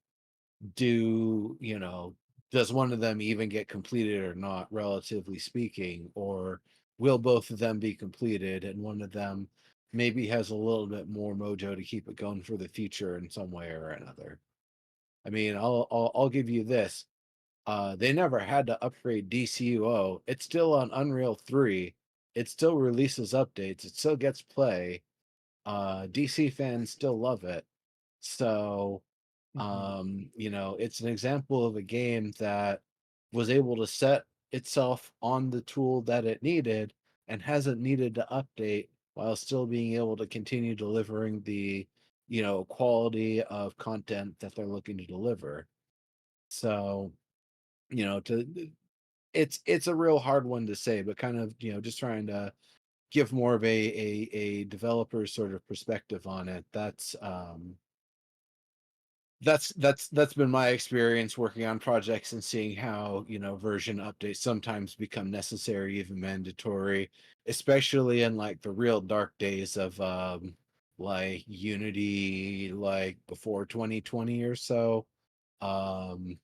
does one of them even get completed or not, relatively speaking? Or will both of them be completed and one of them maybe has a little bit more mojo to keep it going for the future in some way or another? I mean, I'll give you this. They never had to upgrade DCUO. It's still on Unreal 3. It still releases updates. It still gets play. DC fans still love it. So, it's an example of a game that was able to set itself on the tool that it needed and hasn't needed to update while still being able to continue delivering the, quality of content that they're looking to deliver. So, to it's a real hard one to say, but kind of, just trying to give more of a developer sort of perspective on it. That's been my experience working on projects and seeing how, version updates sometimes become necessary, even mandatory, especially in like the real dark days of like Unity, like before 2020 or so. um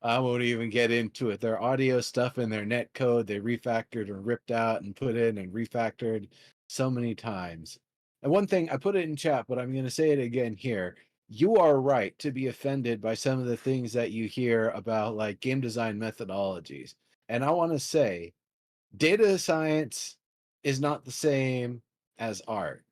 I won't even get into it. Their audio stuff and their net code, they refactored and ripped out and put in and refactored so many times. And one thing, I put it in chat, but I'm going to say it again here. You are right to be offended by some of the things that you hear about like game design methodologies. And I want to say data science is not the same as art.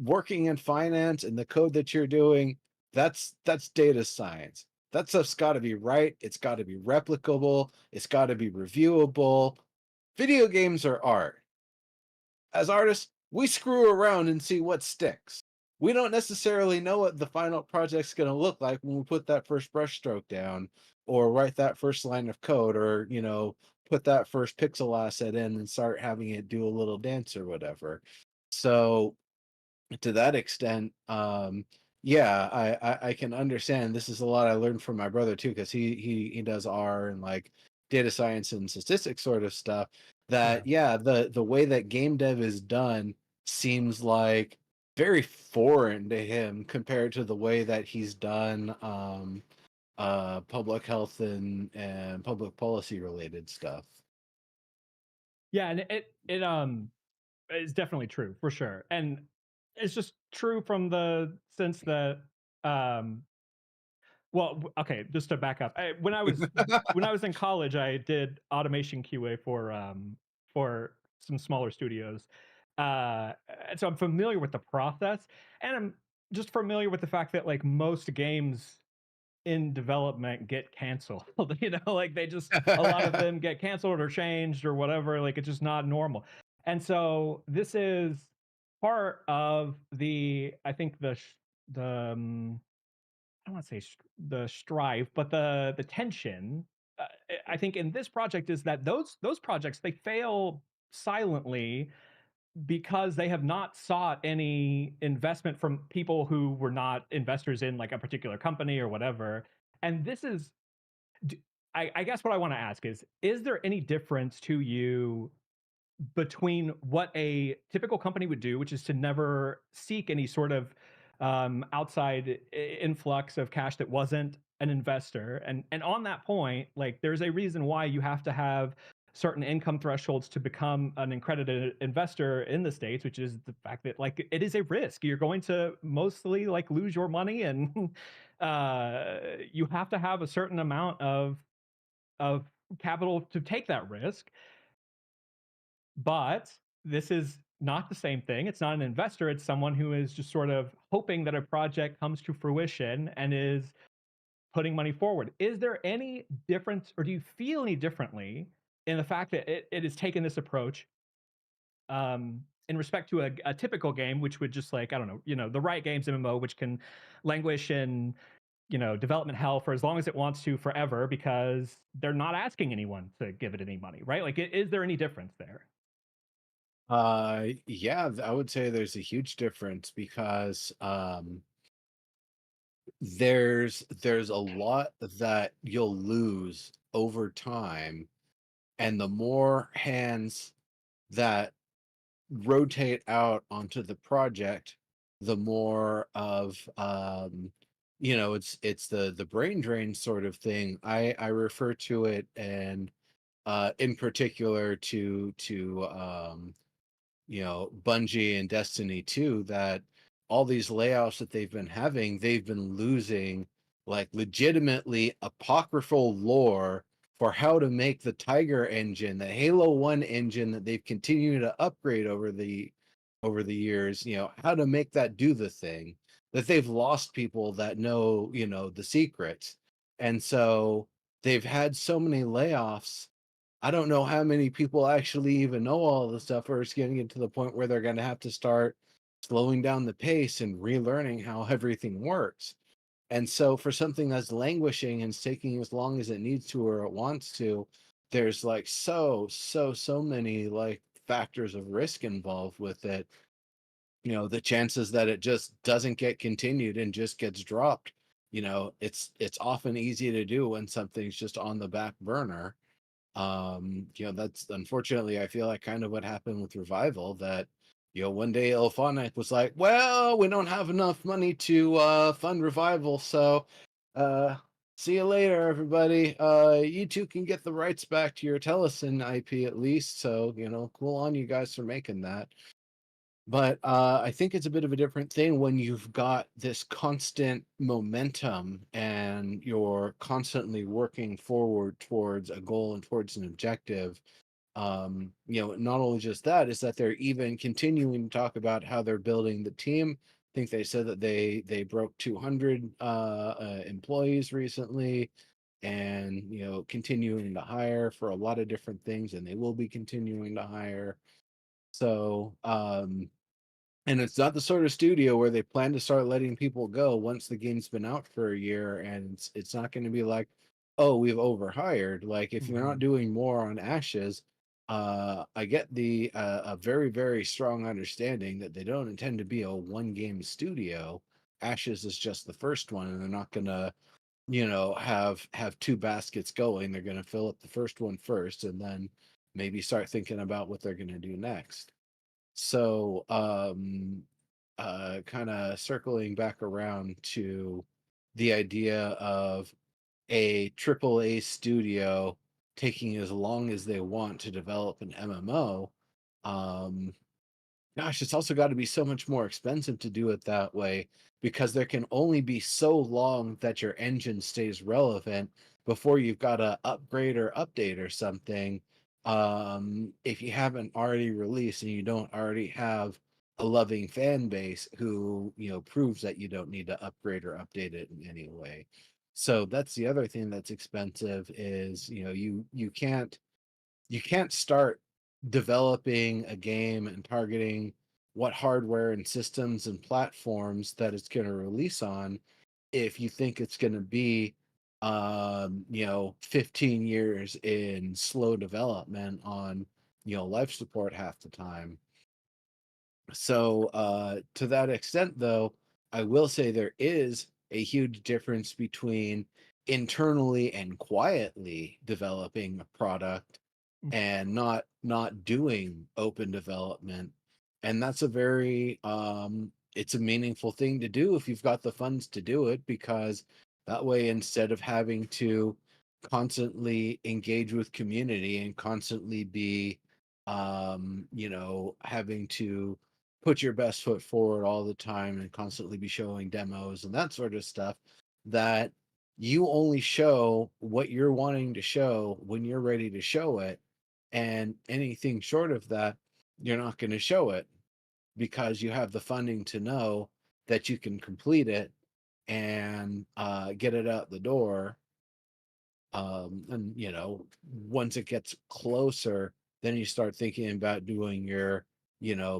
Working in finance and the code that you're doing, that's data science. That stuff's got to be right. It's got to be replicable. It's got to be reviewable. Video games are art. As artists, we screw around and see what sticks. We don't necessarily know what the final project's going to look like when we put that first brushstroke down or write that first line of code or, put that first pixel asset in and start having it do a little dance or whatever. So to that extent, yeah, I can understand. This is a lot I learned from my brother too, because he does R and like data science and statistics sort of stuff. That the way that game dev is done seems like very foreign to him compared to the way that he's done public health and public policy related stuff. Yeah, and it is definitely true for sure, and it's just true from the sense that well, okay, just to back up, when I was in college, I did automation QA for some smaller studios, and so I'm familiar with the process, and I'm just familiar with the fact that like most games in development get canceled. Like they just a lot of them get canceled or changed or whatever. Like it's just not normal. And so this is part of the I think the I don't want to say the strife, but the tension. I think in this project is that those projects they fail silently because they have not sought any investment from people who were not investors in like a particular company or whatever. And this is, I guess what I want to ask is there any difference to you between what a typical company would do, which is to never seek any sort of outside influx of cash that wasn't an investor, and on that point, like there's a reason why you have to have certain income thresholds to become an accredited investor in the states, which is the fact that like it is a risk. You're going to mostly like lose your money, and you have to have a certain amount of capital to take that risk. But this is not the same thing. It's not an investor. It's someone who is just sort of hoping that a project comes to fruition and is putting money forward. Is there any difference, or do you feel any differently in the fact that it has taken this approach in respect to a typical game, which would just like, I don't know, the Riot Games MMO, which can languish in, development hell for as long as it wants to forever because they're not asking anyone to give it any money, right? Like, is there any difference there? Yeah, I would say there's a huge difference because there's a lot that you'll lose over time, and the more hands that rotate out onto the project, the more of it's the brain drain sort of thing. I refer to it, and in particular to Bungie and Destiny 2, that all these layoffs that they've been having, they've been losing like legitimately apocryphal lore for how to make the Tiger engine, the Halo 1 engine that they've continued to upgrade over the years, how to make that do the thing, that they've lost people that know, the secrets. And so they've had so many layoffs. I don't know how many people actually even know all the stuff, or it's getting to the point where they're going to have to start slowing down the pace and relearning how everything works. And so, for something that's languishing and it's taking as long as it needs to or it wants to, there's like so many like factors of risk involved with it. The chances that it just doesn't get continued and just gets dropped, it's often easy to do when something's just on the back burner. That's unfortunately, I feel like kind of what happened with Revival, that one day Ilphonic was like, well, we don't have enough money to fund Revival, so see you later, everybody. You two can get the rights back to your Telesin IP at least, so cool on you guys for making that. But I think it's a bit of a different thing when you've got this constant momentum and you're constantly working forward towards a goal and towards an objective. Not only just that, is that they're even continuing to talk about how they're building the team. I think they said that they broke 200 employees recently, and continuing to hire for a lot of different things, and they will be continuing to hire. So and it's not the sort of studio where they plan to start letting people go once the game's been out for a year, and it's not going to be like, oh, we've overhired. Like, if you're not doing more on Ashes, I get the a very, very strong understanding that they don't intend to be a one game studio. Ashes is just the first one, and they're not gonna, have two baskets going. They're gonna fill up the first one first, and then maybe start thinking about what they're gonna do next. So, kind of circling back around to the idea of a triple A studio taking as long as they want to develop an MMO. um, Gosh, it's also got to be so much more expensive to do it that way, because there can only be so long that your engine stays relevant before you've got to upgrade or update or something. If you haven't already released and you don't already have a loving fan base who, proves that you don't need to upgrade or update it in any way. So that's the other thing that's expensive is, you can't start developing a game and targeting what hardware and systems and platforms that it's going to release on if you think it's going to be 15 years in slow development on life support half the time. So to that extent, though, I will say there is a huge difference between internally and quietly developing a product and not doing open development. And that's a very it's a meaningful thing to do if you've got the funds to do it, because that way, instead of having to constantly engage with community and constantly be having to put your best foot forward all the time and constantly be showing demos and that sort of stuff, that you only show what you're wanting to show when you're ready to show it. And anything short of that, you're not going to show it because you have the funding to know that you can complete it and get it out the door. And once it gets closer, then you start thinking about doing your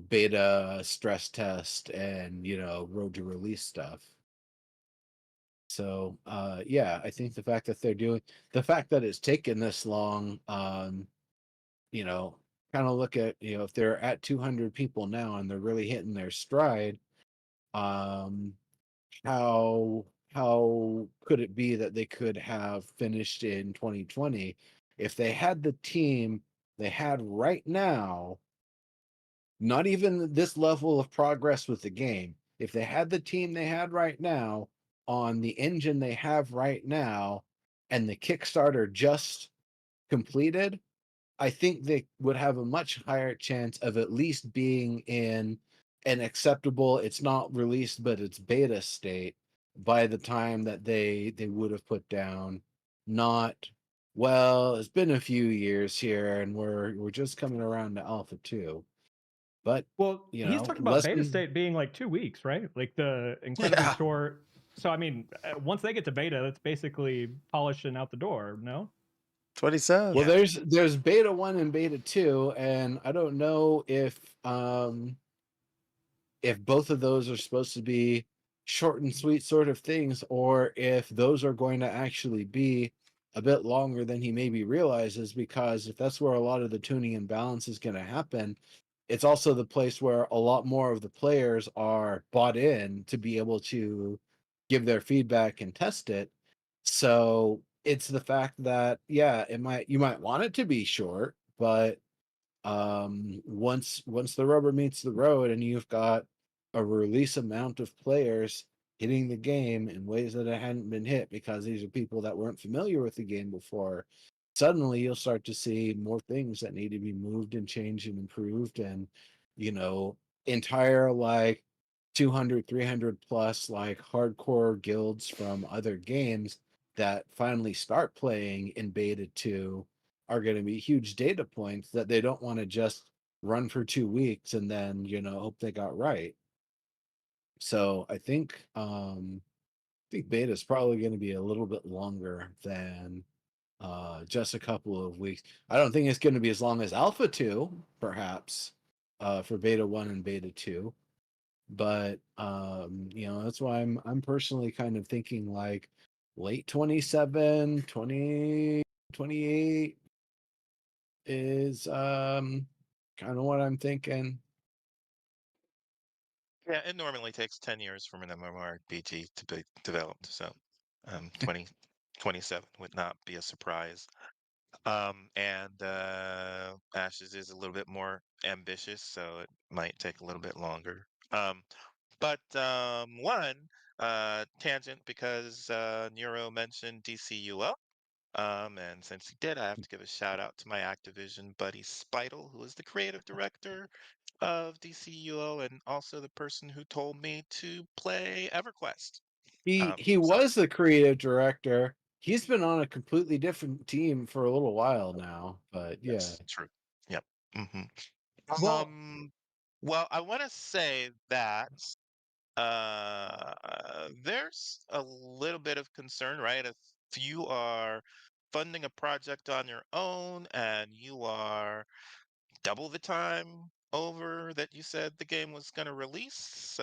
beta stress test and road to release stuff. So yeah, I think the fact that it's taken this long, kind of look at if they're at 200 people now and they're really hitting their stride, um how could it be that they could have finished in 2020 if they had the team they had right now, not even this level of progress with the game, if they had the team they had right now on the engine they have right now and the Kickstarter just completed, I think they would have a much higher chance of at least being in an acceptable, it's not released, but it's beta state by the time that they would have put down, not, well, it's been a few years here and we're just coming around to Alpha 2. But Well, he's talking about beta state being like 2 weeks, right? Like the incredibly Yeah. short. So I mean, once they get to beta, that's basically polishing out the door. No. That's what he says. well, there's beta 1 and beta 2, and I don't know if both of those are supposed to be short and sweet sort of things, or if those are going to actually be a bit longer than he maybe realizes, because if that's where a lot of the tuning and balance is going to happen, it's also the place where a lot more of the players are bought in to be able to give their feedback and test it. So it's the fact that, yeah, you might want it to be short, but once the rubber meets the road and you've got a release amount of players hitting the game in ways that it hadn't been hit because these are people that weren't familiar with the game before, suddenly you'll start to see more things that need to be moved and changed and improved, and entire like 200 300 plus like hardcore guilds from other games that finally start playing in beta 2 are going to be huge data points that they don't want to just run for 2 weeks and then hope they got right. So I think beta is probably going to be a little bit longer than just a couple of weeks. I don't think it's going to be as long as Alpha 2 perhaps, for beta 1 and beta 2, but that's why I'm personally kind of thinking like late 27 2028 is kind of what I'm thinking. Yeah, it normally takes 10 years from an MMORPG to be developed, so 2027 would not be a surprise. And Ashes is a little bit more ambitious, so it might take a little bit longer. But one tangent, because Nero mentioned DCUL. And since he did, I have to give a shout out to my Activision buddy Spital, who is the creative director of DCUO and also the person who told me to play EverQuest. He So was the creative director. He's been on a completely different team for a little while now, but yeah. yes, true. Yep. hmm Well, well, I want to say that there's a little bit of concern, right? If you are funding a project on your own and you are double the time over that you said the game was going to release,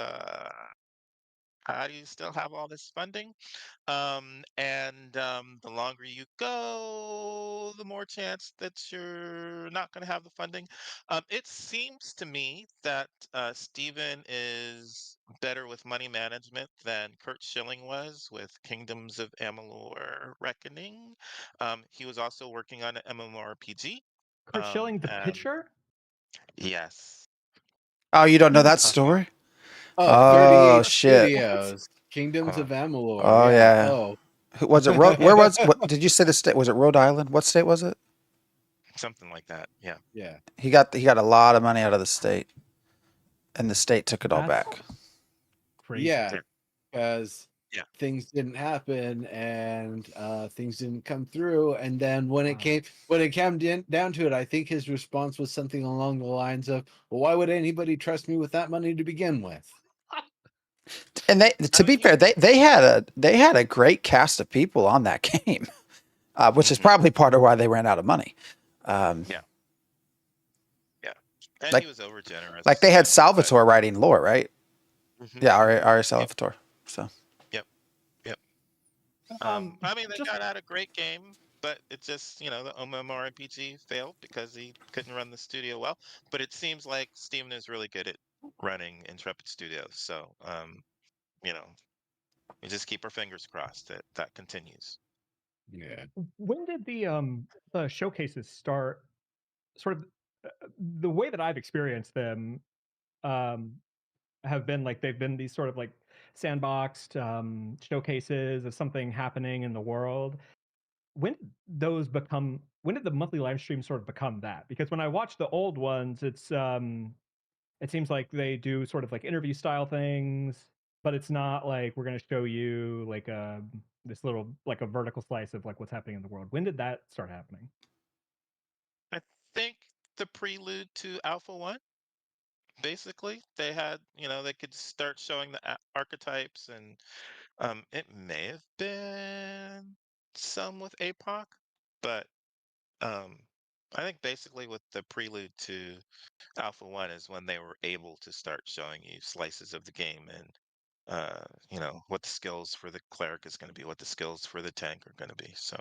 how do you still have all this funding? And the longer you go, the more chance that you're not going to have the funding. It seems to me that Steven is better with money management than Kurt Schilling was with Kingdoms of Amalur Reckoning. He was also working on an MMORPG. Kurt Schilling, the And pitcher. yes. Oh, you don't know that Uh, story? Oh, Oh 38 shit. Studios, Kingdoms uh, of Amalur. Oh Yeah. yeah. Oh. Was it where was what did you say the state was it Rhode Island? What state was it? something like that. Yeah. Yeah. He got a lot of money out of the state and the state took it all That's back. crazy. Yeah. Because Yeah. things didn't happen and things didn't come through. And then when it Wow. came down to it, I think his response was something along the lines of, "Well, why would anybody trust me with that money to begin with?" And they, I to mean, be fair, they had a great cast of people on that game, which is mhm, probably part of why they ran out of money. Um, yeah, yeah. And he like was over like generous, they had but Salvatore writing lore, right? mhm, Yeah, Ari yep, Salvatore. So yep, yep. Um, I mean, they just got out a great game, but it just, the MMORPG failed because he couldn't run the studio well. But it seems like Steven is really good at running Intrepid Studios. So, you know, we just keep our fingers crossed that that continues. Yeah. when did the showcases start? Sort of the way that I've experienced them um, have been like they've been these sort of like sandboxed showcases of something happening in the world. When did those become? When did the monthly live stream sort of become that? Because when I watch the old ones, it seems like they do sort of like interview style things, but it's not like we're going to show you like this little like a vertical slice of like what's happening in the world. When did that start happening? I think the prelude to Alpha 1, basically, they had, they could start showing the archetypes, and it may have been some with APOC, but um, I think basically with the prelude to Alpha 1 is when they were able to start showing you slices of the game and what the skills for the cleric is going to be, what the skills for the tank are going to be. So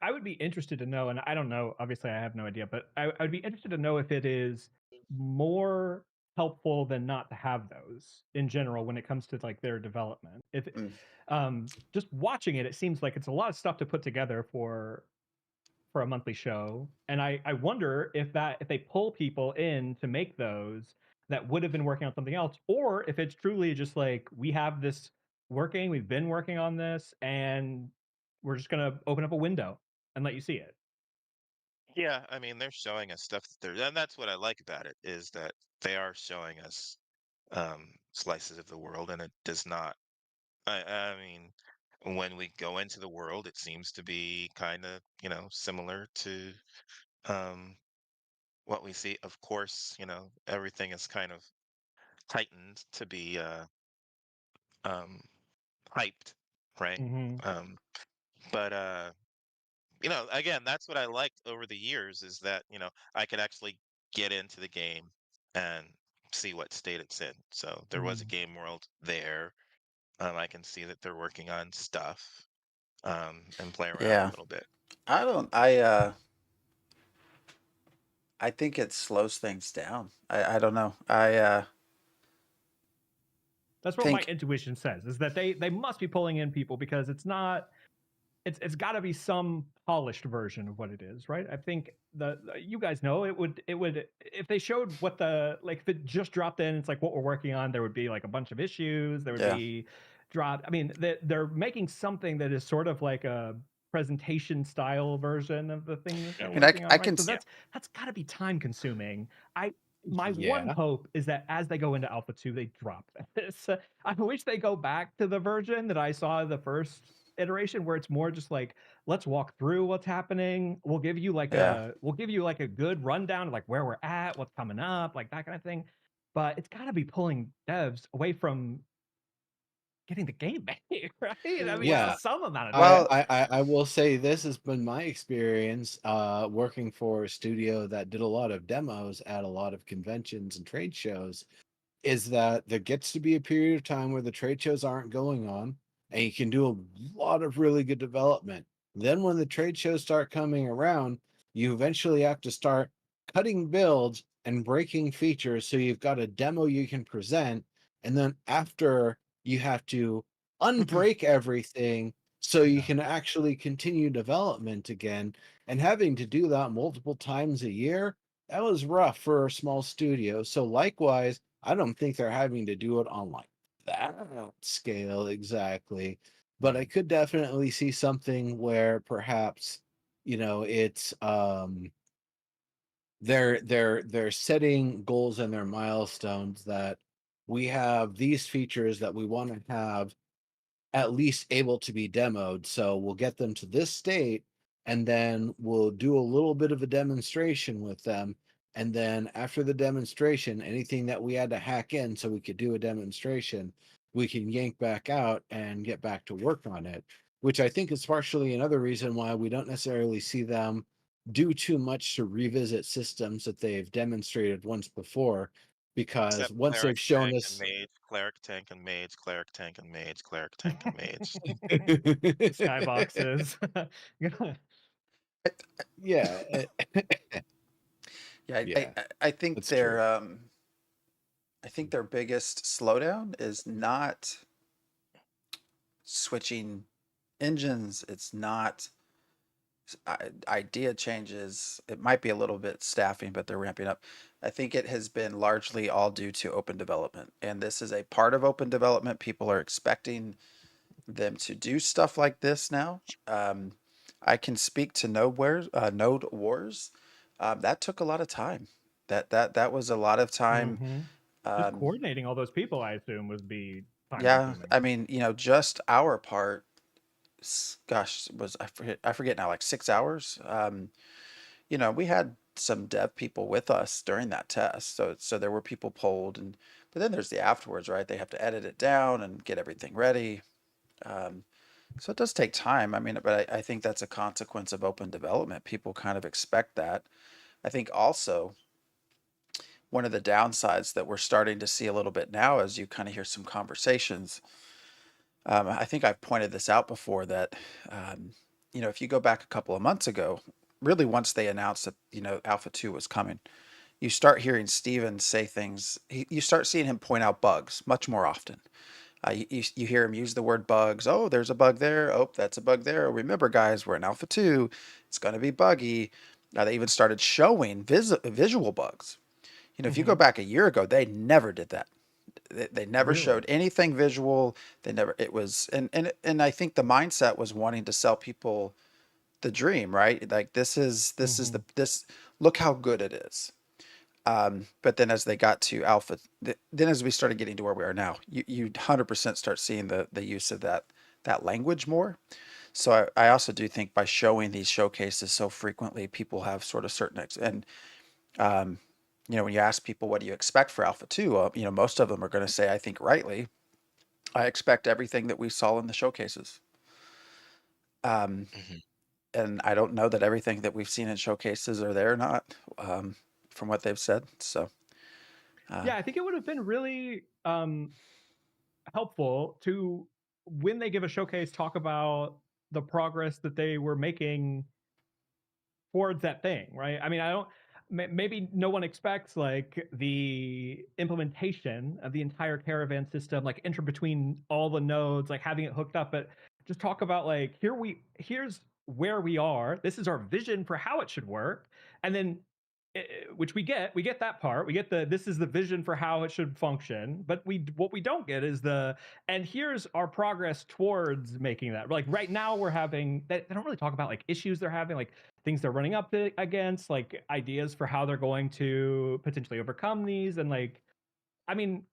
I would be interested to know, and I don't know, obviously I have no idea, but I would be interested to know if it is more helpful than not to have those in general when it comes to like their development. If mm, just watching it, it seems like it's a lot of stuff to put together for a monthly show. And I wonder if they pull people in to make those that would have been working on something else, or if it's truly just like we have this working, we've been working on this, and we're just gonna open up a window and let you see it. yeah, I mean they're showing us stuff that they're, and that's what I like about it is that they are showing us slices of the world, and it does not. I mean, when we go into the world, it seems to be kind of similar to um what we see. Of course, everything is kind of heightened to be um hyped, right? Hmm. Um, but again, that's what I liked over the years is that, I could actually get into the game and see what state it's in. So there was a Hmm. game world there. I can see that they're working on stuff and play around a yeah, little bit. I don't. I think it slows things down. I don't know. I That's what my think intuition says, is that they must be pulling in people because it's not it's got to be some polished version of what it is, right? I think you guys know it would if they showed what the like if it just dropped in, it's like what we're working on. There would be like a bunch of issues. There would yeah be dropped. I mean, they're making something that is sort of like a presentation style version of the thing that I they're mean working on, I right? can So that's got to be time consuming. I my one Yeah. hope is that as they go into Alpha 2, they drop this. I wish they go back to the version that I saw the first iteration where it's more just like let's walk through what's happening. yeah We'll give you like a good rundown of like where we're at, what's coming up, like that kind of thing. But it's got to be pulling devs away from getting the game made, right? I mean, Yeah. some amount of I, time. well I I I will say this has been my experience working for a studio that did a lot of demos at a lot of conventions and trade shows, is that there gets to be a period of time where the trade shows aren't going on and you can do a lot of really good development. Then when the trade shows start coming around, you eventually have to start cutting builds and breaking features so you've got a demo you can present. And then after, you have to unbreak everything so you Yeah. can actually continue development again. And having to do that multiple times a year, that was rough for a small studio. So likewise, I don't think they're having to do it on like that scale exactly, but I could definitely see something where perhaps, it's they're setting goals and their milestones that we have these features that we want to have at least able to be demoed. So we'll get them to this state, and then we'll do a little bit of a demonstration with them. And then after the demonstration, anything that we had to hack in so we could do a demonstration, we can yank back out and get back to work on it, which I think is partially another reason why we don't necessarily see them do too much to revisit systems that they've demonstrated once before, because Except once they've cleric, shown tank, and us. mage, cleric, tank, and mage, cleric, tank, and mage, cleric, tank, and mage. Skyboxes. Yeah, Yeah, yeah, I think that's true. I think their biggest slowdown is not switching engines. It's not idea changes. It might be a little bit staffing, but they're ramping up. I think it has been largely all due to open development, and this is a part of open development. People are expecting them to do stuff like this now. I can speak to Node Wars. That took a lot of time. That was a lot of time. Hmm. Just Um, coordinating all those people, I assume, would be time yeah, consuming. I mean, just our part. Gosh, was I forget now, like 6 hours. We had some dev people with us during that test, so there were people polled, and but then there's the afterwards, right? They have to edit it down and get everything ready. Um, So it does take time. I mean, but I think that's a consequence of open development. People kind of expect that. I think also one of the downsides that we're starting to see a little bit now, as you kind of hear some conversations, I think I've pointed this out before that, um, if you go back a couple of months ago, really once they announced that, Alpha 2 was coming, you start hearing Steven say things, you start seeing him point out bugs much more often. You hear him use the word bugs. Oh, there's a bug there. Oh, that's a bug there. Remember, guys, we're in Alpha 2. It's going to be buggy. They even started showing visual bugs. If you go Hmm. back a year ago, they never did that. They never Really? showed anything visual. They never, it was, and I think the mindset was wanting to sell people the dream, right? Like this is Hmm. look how good it is. But then as they got to alpha, then as we started getting to where we are now, you 100% start seeing the use of that language more. So I also do think by showing these showcases so frequently, people have sort of and um, when you ask people what do you expect for Alpha 2, most of them are going to say, I think rightly, I expect everything that we saw in the showcases. Um, Mhm. and I don't know that everything that we've seen in showcases are there or not, from what they've said. So uh, Yeah, I think it would have been really helpful to, when they give a showcase, talk about the progress that they were making towards that thing, right? I mean, I don't. Maybe no one expects like the implementation of the entire caravan system, like enter between all the nodes, like having it hooked up. But just talk about like here's where we are. This is our vision for how it should work, and then which we get that part. We get the this is the vision for how it should function. But what we don't get is the and here's our progress towards making that. Like right now, we're having they don't really talk about like issues they're having, like things they're running up against, like ideas for how they're going to potentially overcome these. And like, I mean,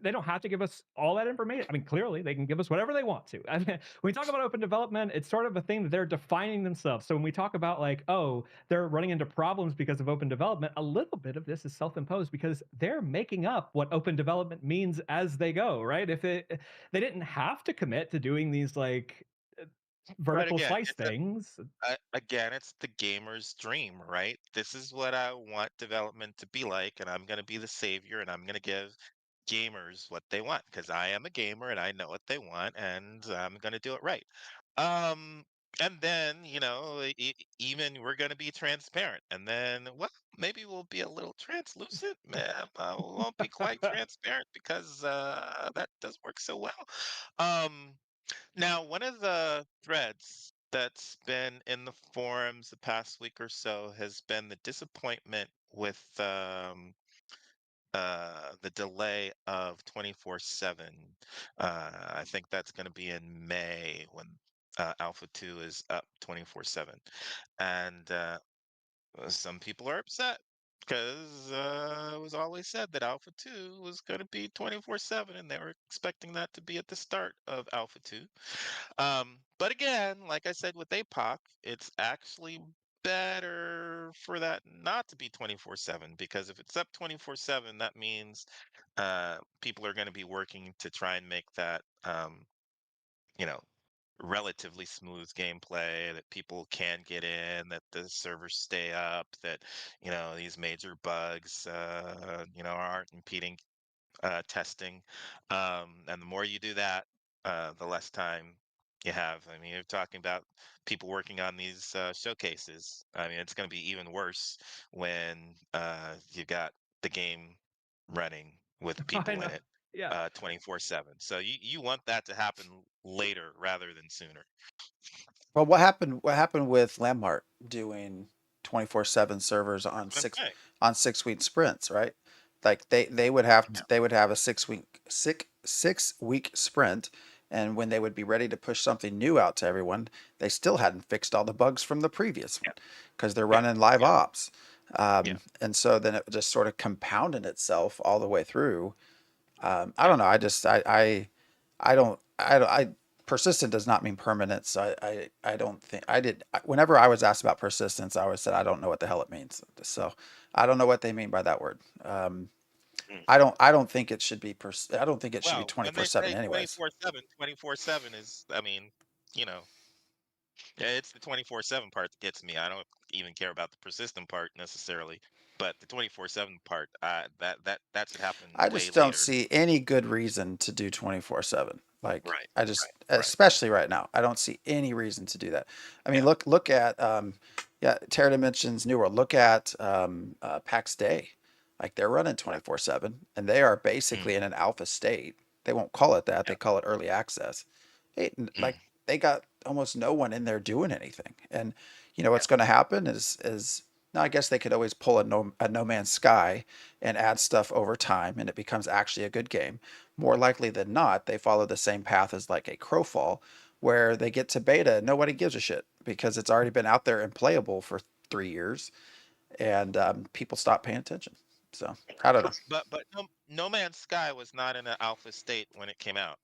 they don't have to give us all that information. I mean, clearly they can give us whatever they want to. I mean, when we talk about open development, it's sort of a thing that they're defining themselves. So when we talk about like, oh, they're running into problems because of open development, a little bit of this is self-imposed because they're making up what open development means as they go, right? If they didn't have to commit to doing these like But vertical again, slice things. again, it's the gamer's dream, right? This is what I want development to be like, and I'm going to be the savior, and I'm going to give gamers what they want because I am a gamer and I know what they want, and I'm going to do it right. Um, and then, even we're going to be transparent, and then, well, maybe we'll be a little translucent. We won't be quite transparent because that doesn't work so well. Um, Now, one of the threads that's been in the forums the past week or so has been the disappointment with the delay of 24/7. I think that's going to be in May when Alpha 2 is up 24/7. And some people are upset. because it was always said that Alpha 2 was going to be 24/7, and they were expecting that to be at the start of Alpha 2. But again, like I said with APOC, it's actually better for that not to be 24/7, because if it's up 24/7, that means people are going to be working to try and make that, you know, relatively smooth gameplay, that people can get in, that the servers stay up, that these major bugs aren't impeding testing. And the more you do that, the less time you have. I mean, you're talking about people working on these showcases. I mean, it's going to be even worse when you got the game running with I people in know. it Yeah. 24/7. So you want that to happen later rather than sooner. Well, what happened with Landmark doing 24/7 servers That's on what I'm six saying. on 6 week sprints, right? Like they would have Yeah. they would have a 6 week sprint, and when they would be ready to push something new out to everyone, they still hadn't fixed all the bugs from the previous Yeah. one because they're Yeah. running live Yeah. ops. Yeah. And so then it just sort of compounded itself all the way through. I Yeah. don't know. I persistent does not mean permanent. So I don't think whenever I was asked about persistence, I always said, I don't know what the hell it means. So I don't know what they mean by that word. Mm. I don't think it should be, I don't think it should be Well, when they 24/7 say anyways. 24/7 is, I mean, you know, yeah, it's the 24/7 part that gets me. I don't even care about the persistent part necessarily, but the 24/7 part, that should happen I way just don't later. see any good reason to do 24/7. Like Right. I just, Right. Right. especially right now, I don't see any reason to do that. I mean, Yeah. look at, yeah, Terra Dimensions New World. Look at PAX Day. Like they're running Yeah. 24/7, and they are Mm, basically in an alpha state. They won't call it that. yeah. They call it early access. Mm, Like they got almost no one in there doing anything. And yeah. what's going to happen is now I guess they could always pull a No Man's Sky and add stuff over time, and it becomes actually a good game. More likely than not, they follow the same path as like a Crowfall, where they get to beta, nobody gives a shit because it's already been out there and playable for 3 years, and people stop paying attention. So I don't know. But No Man's Sky was not in an alpha state when it came out.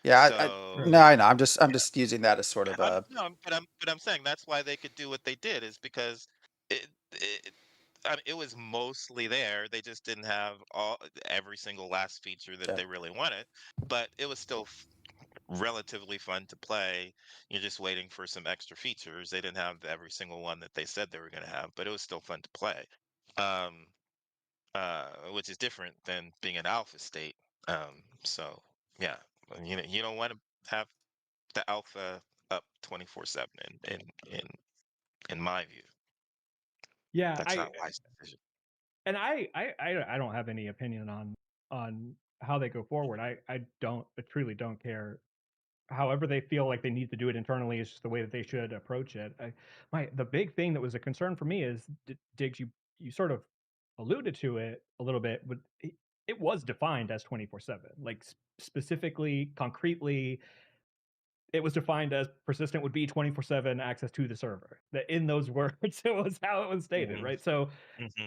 Yeah, True. no, So I know. I'm just using that as sort of I'm a, no, but I'm saying that's why they could do what they did, is because it I mean, it was mostly there. They just didn't have every single last feature that yeah. they really wanted, but it was still relatively fun to play. You're just waiting for some extra features. They didn't have every single one that they said they were going to have, but it was still fun to play. Um, which is different than being an alpha state. So yeah, you don't want to have the alpha up 24/7 in my view. Yeah, That's not a wise decision. and I don't have any opinion on how they go forward. I truly don't care. However they feel like they need to do it internally is just the way that they should approach it. The big thing that was a concern for me is, Diggs, you sort of alluded to it a little bit, but it was defined as 24/7, like specifically, concretely. It was defined as persistent would be 24/7 access to the server. That in those words, it was how it was stated, Hmm. right? So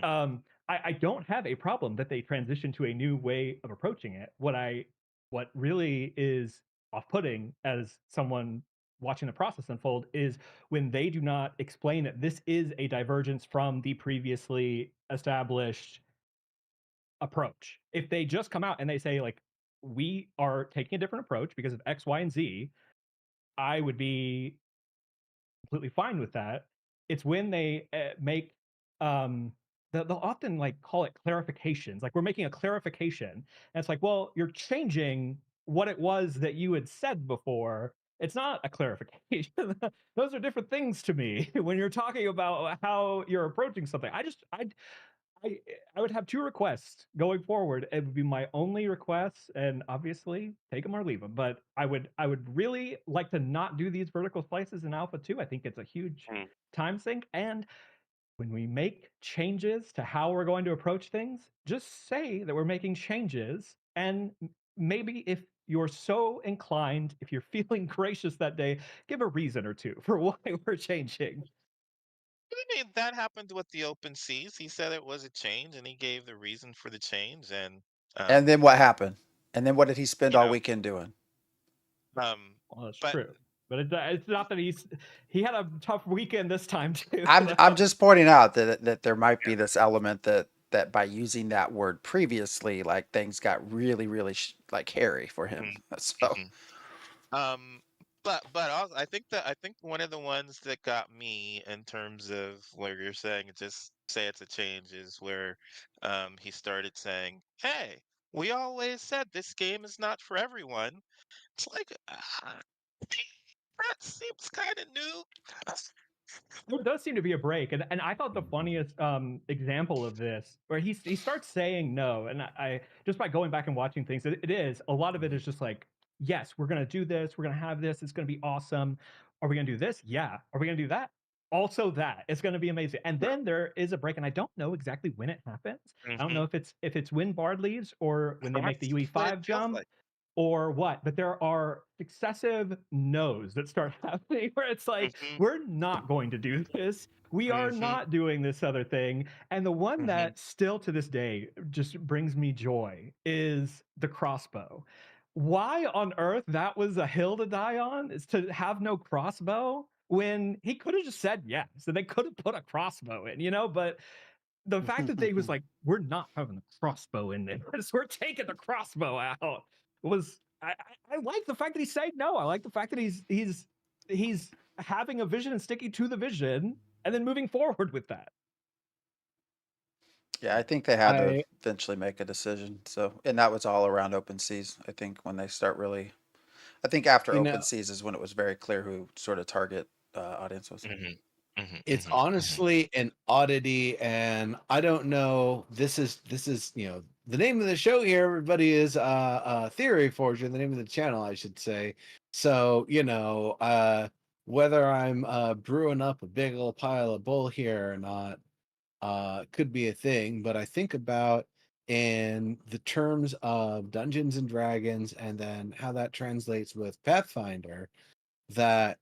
Hmm. I don't have a problem that they transition to a new way of approaching it. What really is off-putting as someone watching the process unfold is when they do not explain that this is a divergence from the previously established approach. If they just come out and they say, like, we are taking a different approach because of X, Y, and Z, I would be completely fine with that. It's when they make they'll often like call it clarifications. Like, we're making a clarification, and it's like, well, you're changing what it was that you had said before. It's not a clarification. Those are different things to me when you're talking about how you're approaching something. I I would have two requests going forward. It would be my only request, and obviously take them or leave them. But I would really like to not do these vertical slices in Alpha 2. I think it's a huge Mm. time sink. And when we make changes to how we're going to approach things, just say that we're making changes. And maybe if you're so inclined, if you're feeling gracious that day, give a reason or two for why we're changing. I mean, that happened with the open seas. He said it was a change, and he gave the reason for the change. And And then what happened? And then what did he spend you all know, weekend doing? Well, that's but true. But it's not that he had a tough weekend this time too. I'm just pointing out that there might be yeah. this element that by using that word previously, like things got really like hairy for him. hmm So hmm Um, but also, I think one of the ones that got me in terms of where you're saying just say it's a change is where he started saying, "Hey, we always said this game is not for everyone." It's like that seems kind of new. There does seem to be a break, and I thought the funniest example of this, where he starts saying no, and I just by going back and watching things, it is a lot of it is just like, yes, we're gonna do this, we're gonna have this, it's gonna be awesome. Are we gonna do this? Yeah. Are we gonna do that? Also, that it's gonna be amazing. And then there is a break, and I don't know exactly when it happens. I don't Mm-hmm. know if it's when Bard leaves or when they make the That's what it UE5 feels jump like. or what, but there are successive no's that start happening where it's like, Mm-hmm. we're not going to do this. We are Mm-hmm. not doing this other thing. And the one Mm-hmm. that still to this day just brings me joy is the crossbow. Why on earth that was a hill to die on is to have no crossbow when he could have just said yes. So they could have put a crossbow in, but the fact that they was like, we're not having the crossbow in there. We're taking the crossbow out was I like the fact that he's saying no. I like the fact that he's having a vision and sticking to the vision and then moving forward with that. yeah, I think they had to I eventually make a decision. So and that was all around open seas. I think when they start really, I think after you open know seas is when it was very clear who sort of target audience was. Mm-hmm. Mm-hmm. it's Mm-hmm. honestly an oddity, and I don't know. This is the name of the show here. Everybody is Theory Forger, the name of the channel, I should say. So whether I'm brewing up a big old pile of bull here or not could be a thing. But I think about in the terms of Dungeons and Dragons, and then how that translates with Pathfinder, that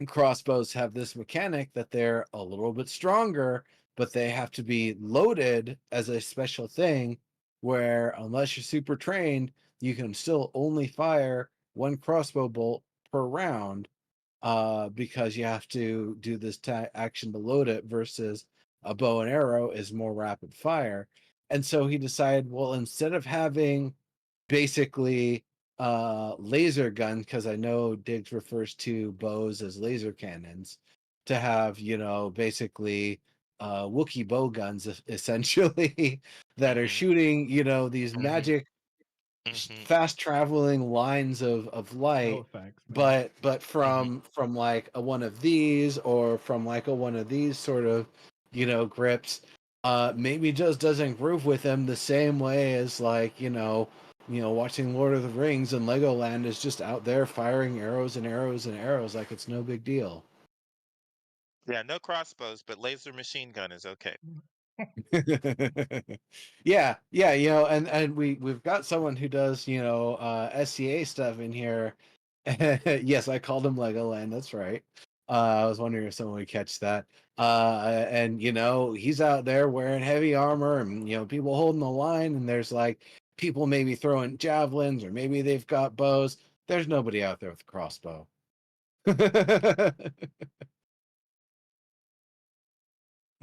crossbows have this mechanic that they're a little bit stronger, but they have to be loaded as a special thing where, unless you're super trained, you can still only fire one crossbow bolt per round because you have to do this action to load it, versus a bow and arrow is more rapid fire. And so he decided, well, instead of having basically laser gun, because I know Diggs refers to bows as laser cannons, to have basically Wookiee bow guns essentially that are Mm-hmm. shooting these Mm-hmm. magic Mm-hmm. fast traveling lines of No light, effects, man. but Mm-hmm. from like a one of these, or from like a one of these sort of grips, maybe just doesn't groove with them the same way as like watching Lord of the Rings, and Legoland is just out there firing arrows and arrows and arrows like it's no big deal. Yeah, no crossbows, but laser machine gun is okay. Yeah, and we've got someone who does SCA stuff in here. Yes, I called him Legoland, that's right. I was wondering if someone would catch that. And he's out there wearing heavy armor, and people holding the line, and there's like people maybe throwing javelins, or maybe they've got bows. There's nobody out there with a crossbow.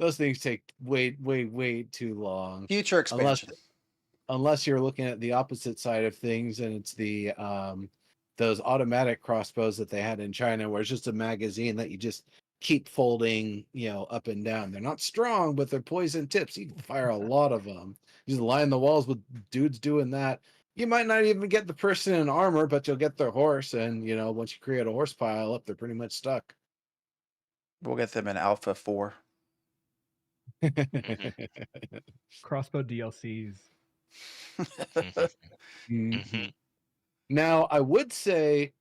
Those things take way too long, Future unless expansion. you're looking at the opposite side of things, and it's the those automatic crossbows that they had in China, where it's just a magazine that you just keep folding up and down. They're not strong, but they're poison tips. You can fire a lot of them. You just line the walls with dudes doing that. You might not even get the person in armor, but you'll get their horse, and once you create a horse pile up, they're pretty much stuck. We'll get them in Alpha 4. Mm-hmm. Crossbow DLCs. Mm-hmm. Mm-hmm. Mhm. Now, I would say,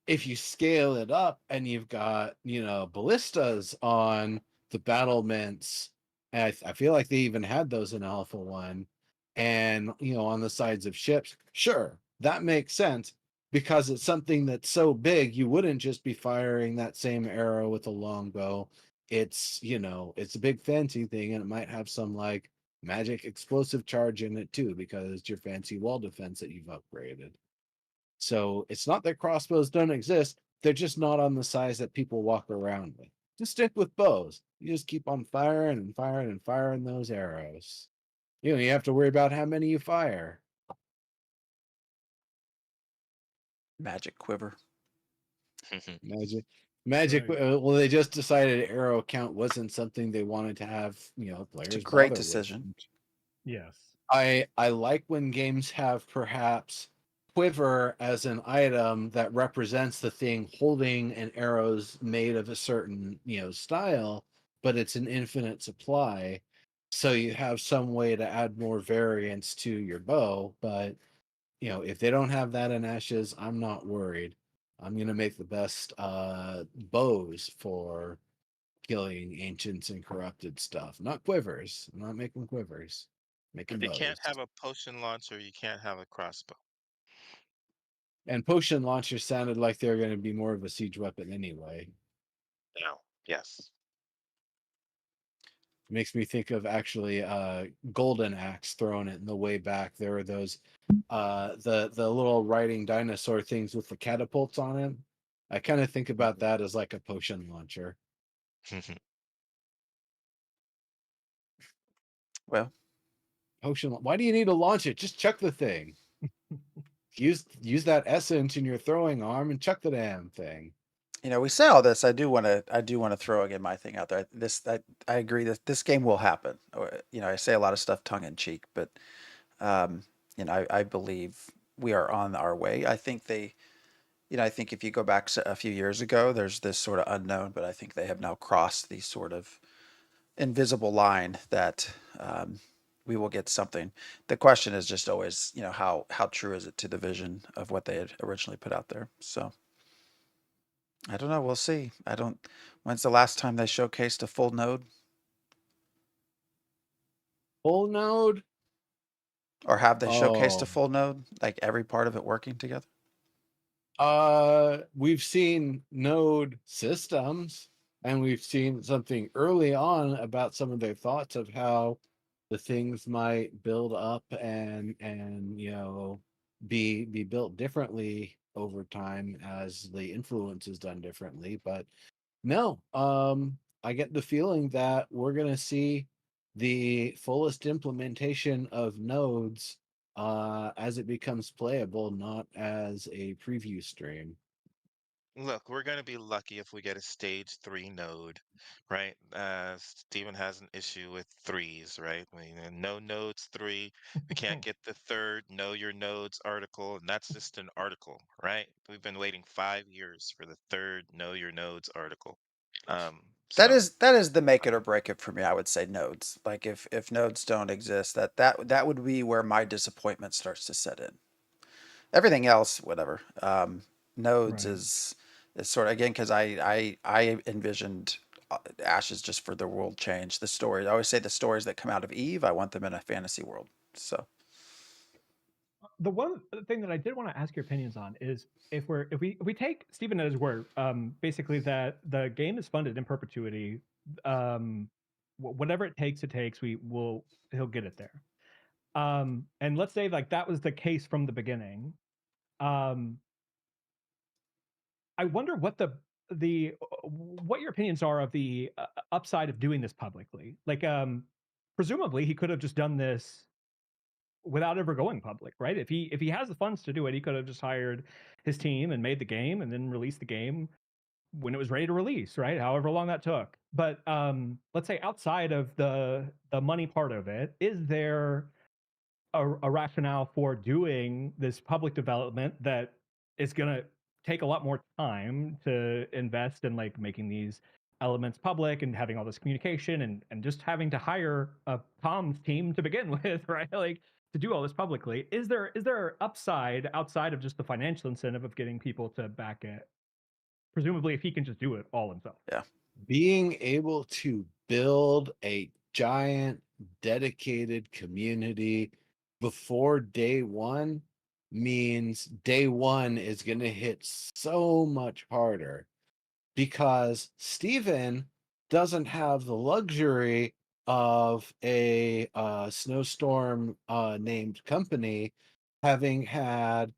if you scale it up and you've got, ballistas on the battlements, and I feel like they even had those in Alpha 1, and, on the sides of ships, sure, that makes sense, because it's something that's so big, you wouldn't just be firing that same arrow with a longbow. it's, it's a big fancy thing, and it might have some like magic explosive charge in it too, because it's your fancy wall defense that you've upgraded. So it's not that crossbows don't exist, they're just not on the size that people walk around with. Just stick with bows. You just keep on firing and firing and firing those arrows. You have to worry about how many you fire. Magic quiver. Magic. Right. Well, they just decided arrow count wasn't something they wanted to have, players It's a great bother decision. with. Yes. I like when games have perhaps quiver as an item that represents the thing holding an arrows made of a certain style, but it's an infinite supply, so you have some way to add more variance to your bow. But if they don't have that in Ashes, I'm not worried. I'm gonna make the best bows for killing ancients and corrupted stuff, not quivers. I'm not making quivers, making If you bows. can't have a potion launcher, you can't have a crossbow. And potion launchers sounded like they were going to be more of a siege weapon anyway. No. Yes. Makes me think of actually golden axe throwing it in the way back. There were those the little riding dinosaur things with the catapults on it. I kind of think about that as like a potion launcher. Well, Potion. Why do you need to launch it? Just chuck the thing. Use that essence in your throwing arm and chuck the damn thing. we say all this. I do want to throw again my thing out there. I agree that this game will happen. I say a lot of stuff tongue in cheek, but I believe we are on our way. I think I think if you go back a few years ago, there's this sort of unknown, but I think they have now crossed the sort of invisible line that we will get something. The question is just always, how true is it to the vision of what they had originally put out there? So I don't know. We'll see. I don't. When's the last time they showcased a full node? Full node? Or have they showcased a Oh. full node? Like every part of it working together? We've seen node systems, and we've seen something early on about some of their thoughts of how the things might build up and be built differently over time as the influence is done differently. But no, I get the feeling that we're gonna see the fullest implementation of nodes as it becomes playable, not as a preview stream. Look, we're going to be lucky if we get a stage 3 node, right? Steven has an issue with threes, right? No nodes 3. We can't get the third know your nodes article, and that's just an article, right? We've been waiting 5 years for the third know your nodes article. Um, That so is that is the make it or break it for me. I would say nodes. Like if nodes don't exist, that would be where my disappointment starts to set in. Everything else, whatever. Nodes Right. is sort of again because I envisioned Ashes just for the world change. The stories I always say the stories that come out of Eve, I want them in a fantasy world. So The one thing that I did want to ask your opinions on is if we take Stephen at his word, basically that the game is funded in perpetuity, whatever it takes, he'll get it there. And let's say like that was the case from the beginning. Um, I wonder what your opinions are of the upside of doing this publicly. Like, presumably he could have just done this without ever going public, right? If he has the funds to do it, he could have just hired his team and made the game and then released the game when it was ready to release, right? However long that took. But let's say outside of the money part of it, is there a rationale for doing this public development that is going to take a lot more time to invest in like making these elements public and having all this communication and just having to hire a comms team to begin with, right? Like to do all this publicly. Is there upside outside of just the financial incentive of getting people to back it? Presumably if he can just do it all himself. yeah, Being able to build a giant dedicated community before day one means day one is going to hit so much harder, because Steven doesn't have the luxury of a snowstorm named company having had,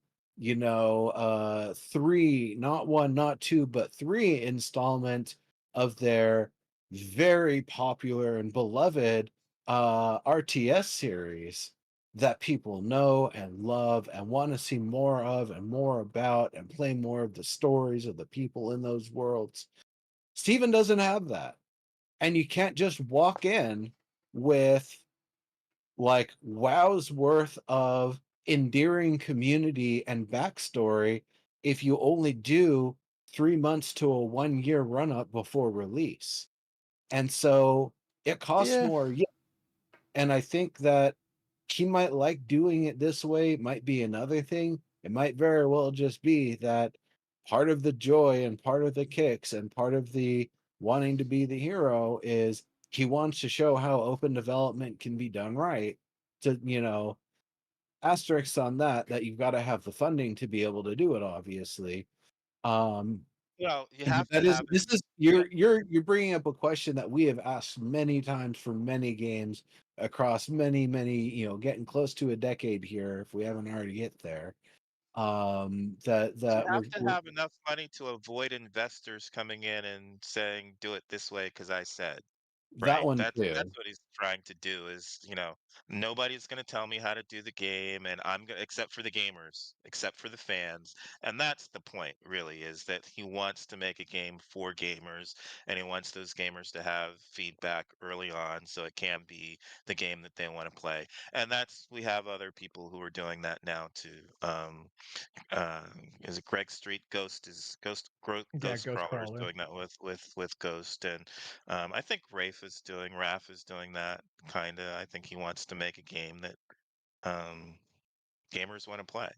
three, not one, not two, but three installment of their very popular and beloved RTS series that people know and love and want to see more of and more about and play more of the stories of the people in those worlds. Steven doesn't have that. And you can't just walk in with like WoW's worth of endearing community and backstory if you only do 3 months to a 1 year run up before release. And so it costs Yeah. more. Yeah. And I think that he might like doing it this way, might be another thing. It might very well just be that part of the joy and part of the kicks and part of the wanting to be the hero is he wants to show how open development can be done right. To, asterisks on that you've got to have the funding to be able to do it, obviously. Um, Well, you but have to that is have it. this is Yeah, you're bringing up a question that we have asked many times for many games across many, getting close to a decade here if we haven't already hit there. That you that have we're, to have enough money to avoid investors coming in and saying, "Do it this way because I said." that Right? one That's too. what he's trying to do is, nobody's gonna tell me how to do the game, and I'm gonna except for the gamers, except for the fans. And that's the point, really, is that he wants to make a game for gamers, and he wants those gamers to have feedback early on so it can be the game that they want to play. And that's we have other people who are doing that now too. Uh, is it Greg Street? Yeah, Ghost Ghost Crawler is Crawler. doing that with Ghost, and I think Raph is doing that kind of. I think he wants to make a game that um, gamers want to play,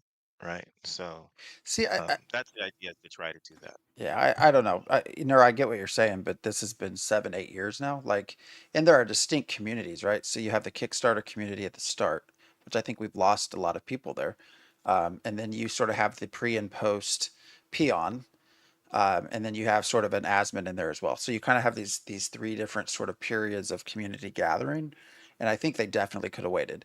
right? So See, that's the idea to try to do that. yeah, I don't know. I get what you're saying, but this has been 7, 8 years now. Like, and there are distinct communities, right? So you have the Kickstarter community at the start, which I think we've lost a lot of people there. And then you sort of have the pre and post peon, and then you have sort of an Asmon in there as well. So you kind of have these three different sort of periods of community gathering, and I think they definitely could have waited.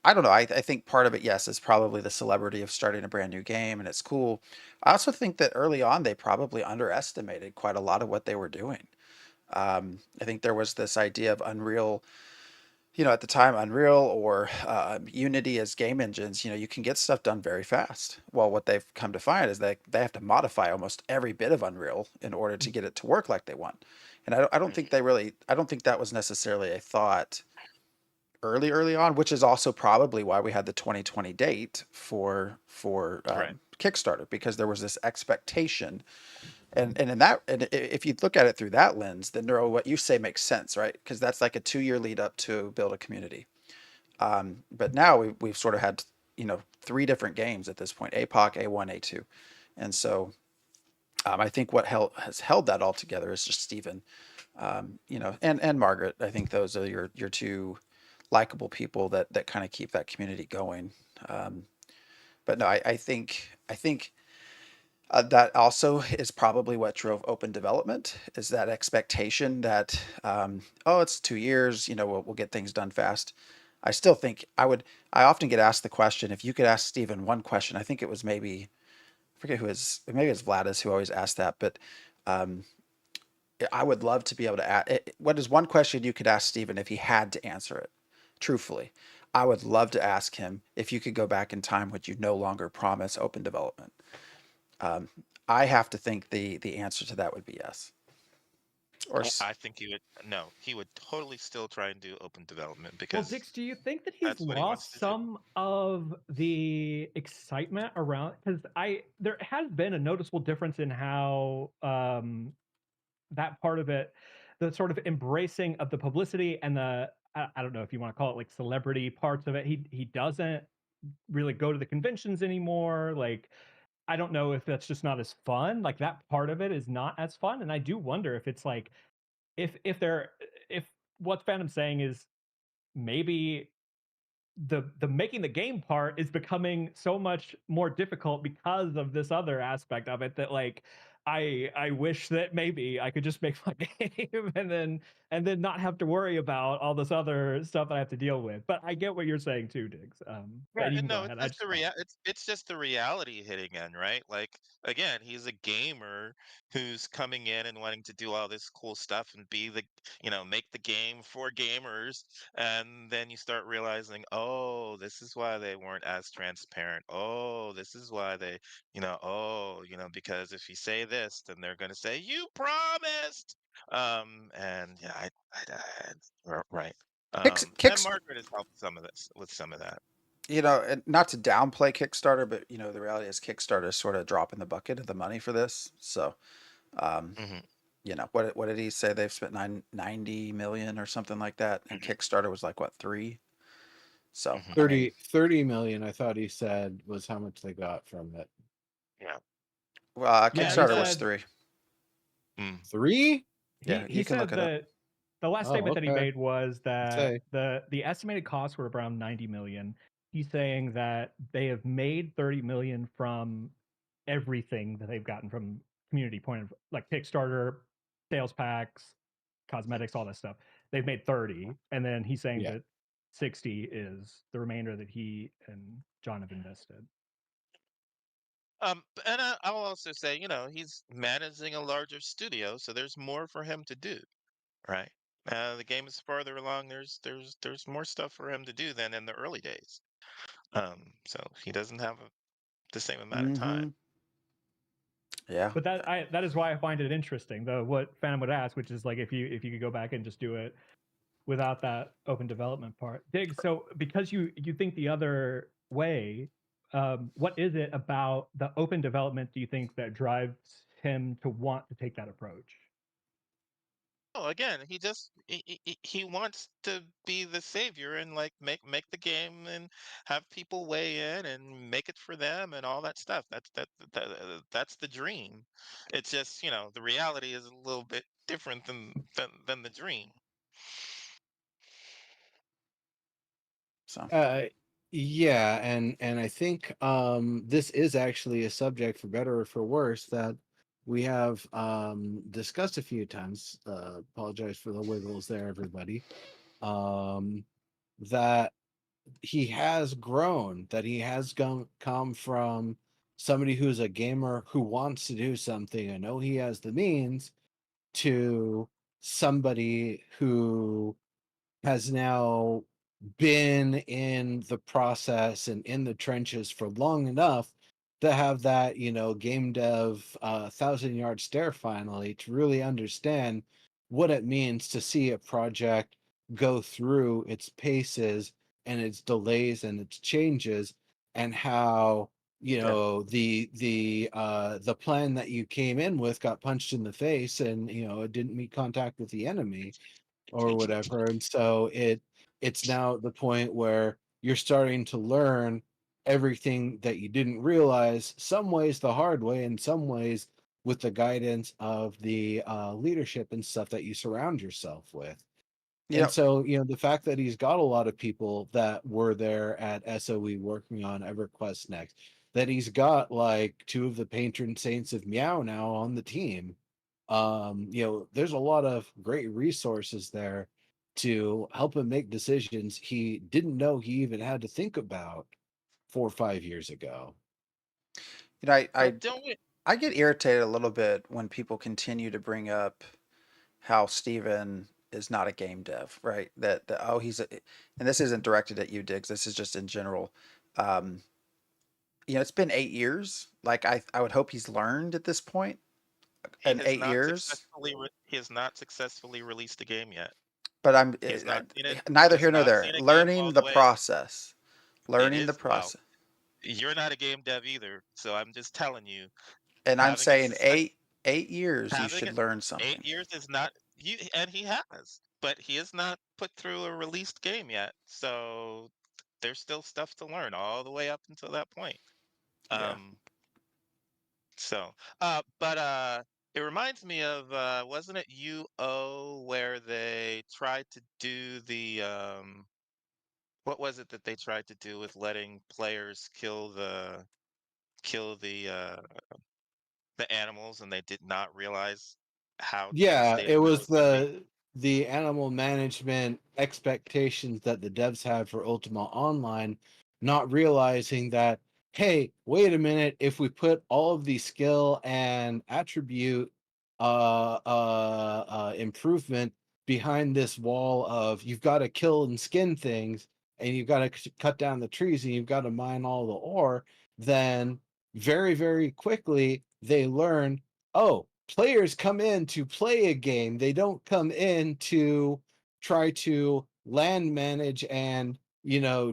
I don't know. I think part of it, yes, is probably the celebrity of starting a brand new game, and it's cool. I also think that early on they probably underestimated quite a lot of what they were doing. I think there was this idea of Unreal, at the time, Unreal or Unity as game engines. You can get stuff done very fast. Well, what they've come to find is they have to modify almost every bit of Unreal in order to get it to work like they want. And I don't think I don't think that was necessarily a thought early on, which is also probably why we had the 2020 date for Right. Kickstarter, because there was this expectation. And in that, and if you look at it through that lens, then Neuro, what you say makes sense, right? Because that's like a 2 year lead up to build a community. But now we've sort of had, three different games at this point: APOC, A1, A2, and so I think what has held that all together is just Stephen, and Margaret. I think those are your two likable people that kind of keep that community going. Um, but no, I think that also is probably what drove open development, is that expectation that oh, it's 2 years, we'll get things done fast. I still think I often get asked the question, if you could ask Steven one question. I think it was maybe, I forget who is, maybe it's Vladis who always asked that, but um, I would love to be able to ask, what is one question you could ask Steven if he had to answer it truthfully? I would love to ask him, if you could go back in time, would you no longer promise open development? Um, I have to think the answer to that would be yes. Or I think he would no, he would totally still try and do open development Well, because Dix, do you think that he's that's what he wants lost to do. some of the excitement around? Because there has been a noticeable difference in how that part of it, the sort of embracing of the publicity and the I don't know if you want to call it like celebrity parts of it. He doesn't really go to the conventions anymore. Like I don't know if that's just not as fun. Like that part of it is not as fun, and I do wonder if it's like if what Phantom's saying is maybe the making the game part is becoming so much more difficult because of this other aspect of it, that like I wish that maybe I could just make my game and then not have to worry about all this other stuff I have to deal with. But I get what you're saying too, Diggs. Yeah, But you and can go no, it's ahead. I just just the it's just the reality hitting in, right? Like again, he's a gamer who's coming in and wanting to do all this cool stuff and be the, make the game for gamers, and then you start realizing, oh, this is why they weren't as transparent. Oh, this is why they, because if you say this, then they're going to say you promised. And yeah, right. And Kicks, Margaret has helped some of this with some of that. and not to downplay Kickstarter, but the reality is Kickstarter is sort of dropping the bucket of the money for this. So, um, Mhm. what did he say? They've spent 90 million or something like that, and Mhm. Kickstarter was like what, 3? So, Mhm. I mean, 30 million, I thought he said, was how much they got from it. Yeah. well, yeah, he Kickstarter And was said 3. mm, 3? Yeah, he you can said look it up. that the last Oh, statement that he okay. made was I'd that say. the estimated costs were around 90 million. He's saying that they have made 30 million from everything that they've gotten from community point of like Kickstarter, sales packs, cosmetics, all that stuff. They've made 30, and then he's saying Yeah. that 60 is the remainder that he and John have invested. and I'll also say, he's managing a larger studio, so there's more for him to do, right? The game is farther along. There's more stuff for him to do than in the early days. So he doesn't have the same amount of time. Mm-hmm. Yeah. But that is why I find it interesting, though. What Phantom would ask, which is like if you could go back and just do it without that open development part. Dig. So because you think the other way, what is it about the open development do you think that drives him to want to take that approach? Oh, again, he wants to be the savior and like make the game and have people weigh in and make it for them and all that stuff. That's the dream. It's just, the reality is a little bit different than the dream. So, Uh, yeah, and I think this is actually a subject, for better or for worse, that we have discussed a few times. Apologize for the wiggles there, everybody. Um, that he has grown, that he has come from somebody who's a gamer who wants to do something and know he has the means, to somebody who has now been in the process and in the trenches for long enough to have that, game dev 1,000 yard stare finally, to really understand what it means to see a project go through its paces and its delays and its changes, and how yeah. the plan that you came in with got punched in the face, and it didn't meet contact with the enemy or whatever. And so it's now at the point where you're starting to learn everything that you didn't realize, some ways the hard way, and some ways with the guidance of the leadership and stuff that you surround yourself with. You And know, so, the fact that he's got a lot of people that were there at SOE working on EverQuest Next, that he's got like two of the patron saints of Meow now on the team. There's a lot of great resources there to help him make decisions he didn't know he even had to think about 4 or 5 years ago. I, I But don't we? I get irritated a little bit when people continue to bring up how Steven is not a game dev, right? That oh he's a, and this isn't directed at you, Diggs. This is just in general. Um, it's been 8 years. Like I would hope he's learned at this point in 8 years. He has not successfully released the game yet. But I'm He has not seen it. He neither has here nor not there. seen a game Learning all the the way. process. It Learning the is, well, process. you're not a game dev either, so I'm just telling you, And I'm having a saying success, 8 years you having should it learn 8 something. years is not you, and he has, but he has not put through a released game yet. So there's still stuff to learn all the way up until that point. Yeah. Um, so, but it reminds me of wasn't it UO where they tried to do the what was it that they tried to do with letting players kill the the animals, and they did not realize how Yeah, it devastating that was was going to be. the animal management expectations that the devs had for Ultima Online, not realizing that, hey, wait a minute, if we put all of the skill and attribute improvement behind this wall of you've got to kill and skin things and you've got to cut down the trees and you've got to mine all the ore, then very, very quickly they learn, oh, players come in to play a game. They don't come in to try to land manage and,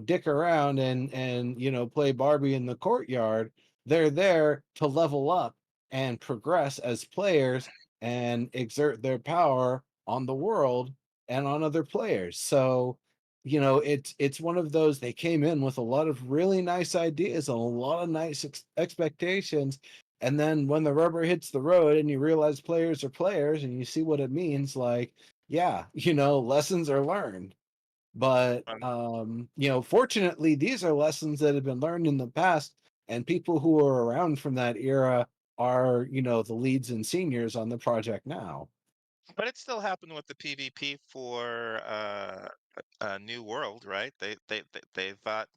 dick around and play Barbie in the courtyard. They're there to level up and progress as players and exert their power on the world and on other players. So, it's one of those, they came in with a lot of really nice ideas and a lot of nice expectations, and then when the rubber hits the road and you realize players are players and you see what it means, like, yeah, lessons are learned. But Um, fortunately, these are lessons that have been learned in the past, and people who are around from that era are, the leads and seniors on the project now. but it still happened with the PvP for New World, right? They thought,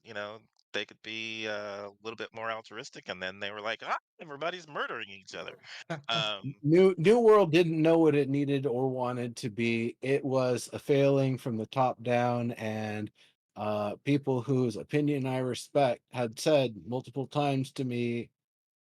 they could be a little bit more altruistic, and then they were like, ah, everybody's murdering each other. Um, New World didn't know what it needed or wanted to be. It was a failing from the top down, and people whose opinion I respect had said multiple times to me,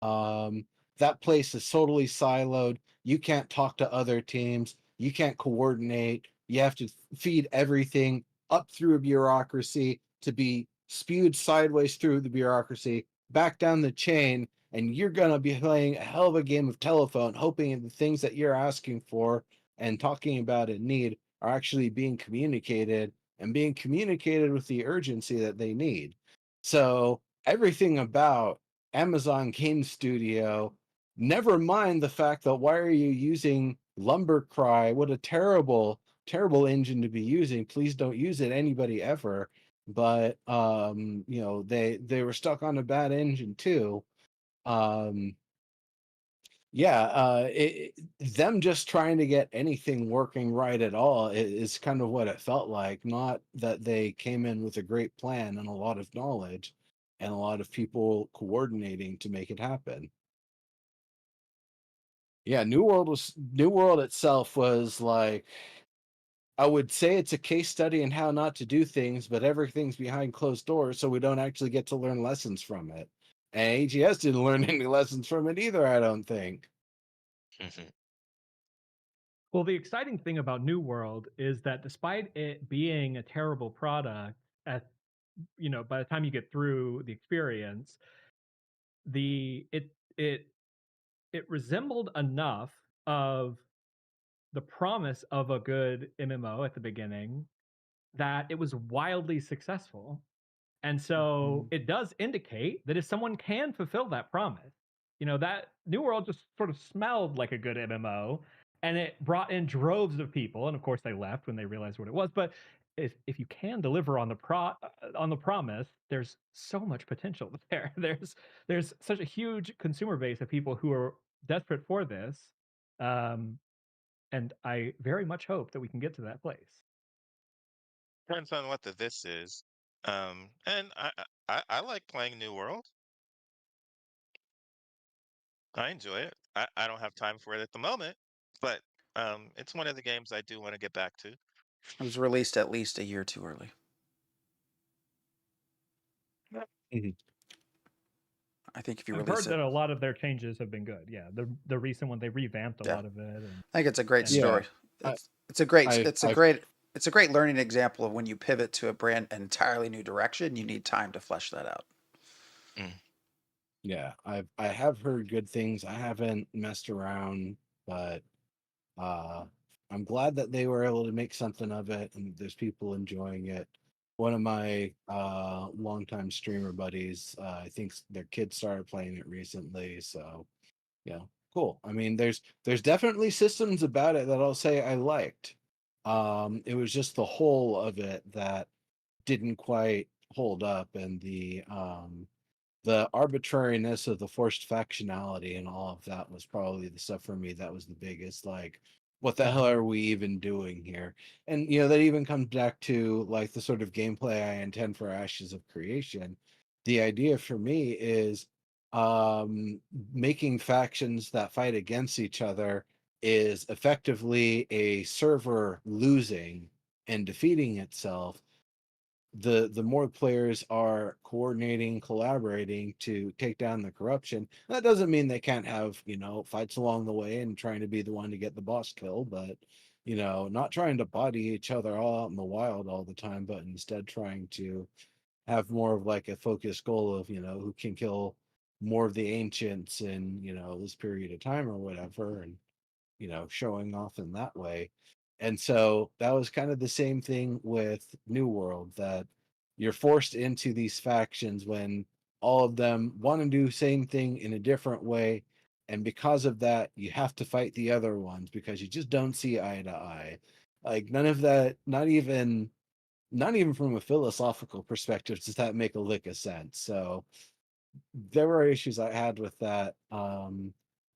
um, that place is totally siloed. You can't talk to other teams. You can't coordinate. You have to feed everything up through a bureaucracy to be spewed sideways through the bureaucracy, back down the chain, and you're going to be playing a hell of a game of telephone, hoping the things that you're asking for and talking about in need are actually being communicated and being communicated with the urgency that they need. So everything about Amazon Game Studio, never mind the fact that why are you using Lumbercry? What a terrible, terrible engine to be using. Please don't use it, anybody ever. But they were stuck on a bad engine too. um yeah, them just trying to get anything working right at all is kind of what it felt like, not that they came in with a great plan and a lot of knowledge and a lot of people coordinating to make it happen. Yeah, New World itself was like, I would say it's a case study in how not to do things, but everything's behind closed doors, so we don't actually get to learn lessons from it. And AGS didn't learn any lessons from it either, I don't think. mhm. Well, the exciting thing about New World is that despite it being a terrible product, at by the time you get through the experience, the it resembled enough of the promise of a good MMO at the beginning that it was wildly successful. And so Mhm. it does indicate that if someone can fulfill that promise, that New World just sort of smelled like a good MMO, and it brought in droves of people. And of course, they left when they realized what it was. But if you can deliver on on the promise, there's so much potential there. There's such a huge consumer base of people who are desperate for this, um, and I very much hope that we can get to that place. Depends on what the this is. And I like playing New World. I enjoy it. I don't have time for it at the moment, but it's one of the games I do want to get back to. It was released at least a year too early. Mhm. I think if you I've release heard it, that a lot of their changes have been good. Yeah, the recent one they revamped a yeah, lot of it, I think it's a great and Yeah, story. I, It's a great I've, it's a I've, great it's a great learning example of when you pivot to an entirely new direction. You need time to flesh that out. Mm. yeah, I have heard good things. I haven't messed around, but uh, I'm glad that they were able to make something of it, and there's people enjoying it. One of my longtime streamer buddies, I think their kids started playing it recently, so yeah, cool. I mean, there's definitely systems about it that I'll say I liked. It was just the whole of it that didn't quite hold up, and the arbitrariness of the forced factionality and all of that was probably the stuff for me that was the biggest. Like, what the hell are we even doing here? And that even comes back to like the sort of gameplay I intend for Ashes of Creation. The idea for me is making factions that fight against each other is effectively a server losing and defeating itself. The more players are coordinating, collaborating to take down the corruption. That doesn't mean they can't have fights along the way and trying to be the one to get the boss kill, but not trying to body each other all out in the wild all the time, but instead trying to have more of like a focused goal of who can kill more of the ancients in this period of time or whatever, and showing off in that way. And so that was kind of the same thing with New World, that you're forced into these factions when all of them want to do the same thing in a different way. And because of that, you have to fight the other ones because you just don't see eye to eye. Like none of that, not even from a philosophical perspective does that make a lick of sense. So there were issues I had with that.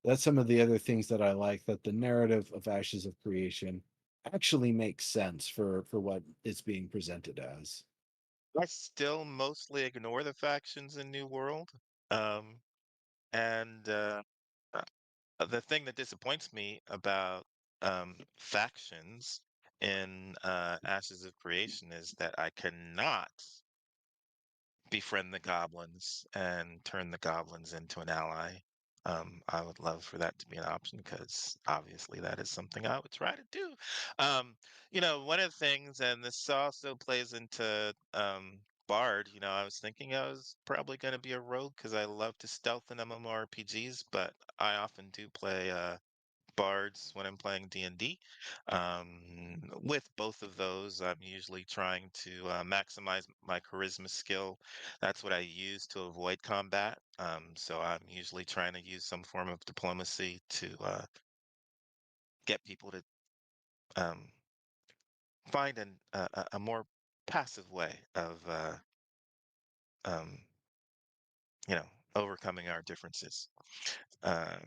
That's some of the other things that I like, that the narrative of Ashes of Creation actually makes sense for what it's being presented as. I still mostly ignore the factions in New World. Um, and uh, the thing that disappoints me about factions in Ashes of Creation is that I cannot befriend the goblins and turn the goblins into an ally. I would love for that to be an option because obviously that is something I would try to do. Um, one of the things, and this also plays into Bard, I was thinking I was probably going to be a rogue because I love to stealth in MMORPGs, but I often do play bards when I'm playing D&D. With both of those, I'm usually trying to maximize my charisma skill. That's what I use to avoid combat. So I'm usually trying to use some form of diplomacy to get people to um, find a more passive way of, um, you know, overcoming our differences. Uh,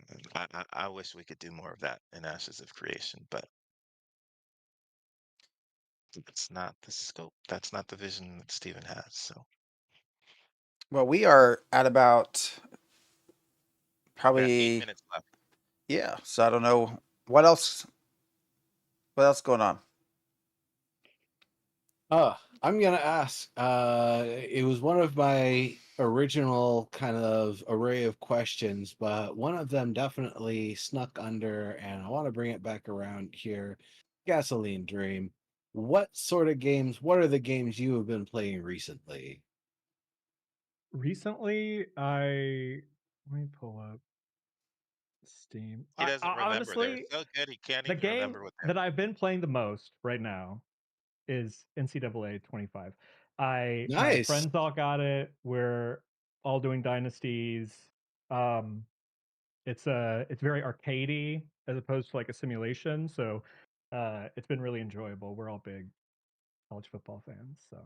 I wish we could do more of that in Ashes of Creation, but that's not the scope. That's not the vision that Steven has. So Well, we are at about we got 8 probably, minutes left. yeah. So I don't know what else. What else going on? I'm gonna ask. It was one of my original kind of array of questions, but one of them definitely snuck under, and I want to bring it back around here. Gasoline Dream. What sort of games? What are the games you have been playing recently? Recently, let me pull up Steam. He I doesn't remember. They're honestly, so good he can't the even game remember what they that I've been playing the most right now is NCAA 25. My Nice. friends all got it. We're all doing dynasties. Um, it's very arcadey as opposed to like a simulation. So it's been really enjoyable. We're all big college football fans. So,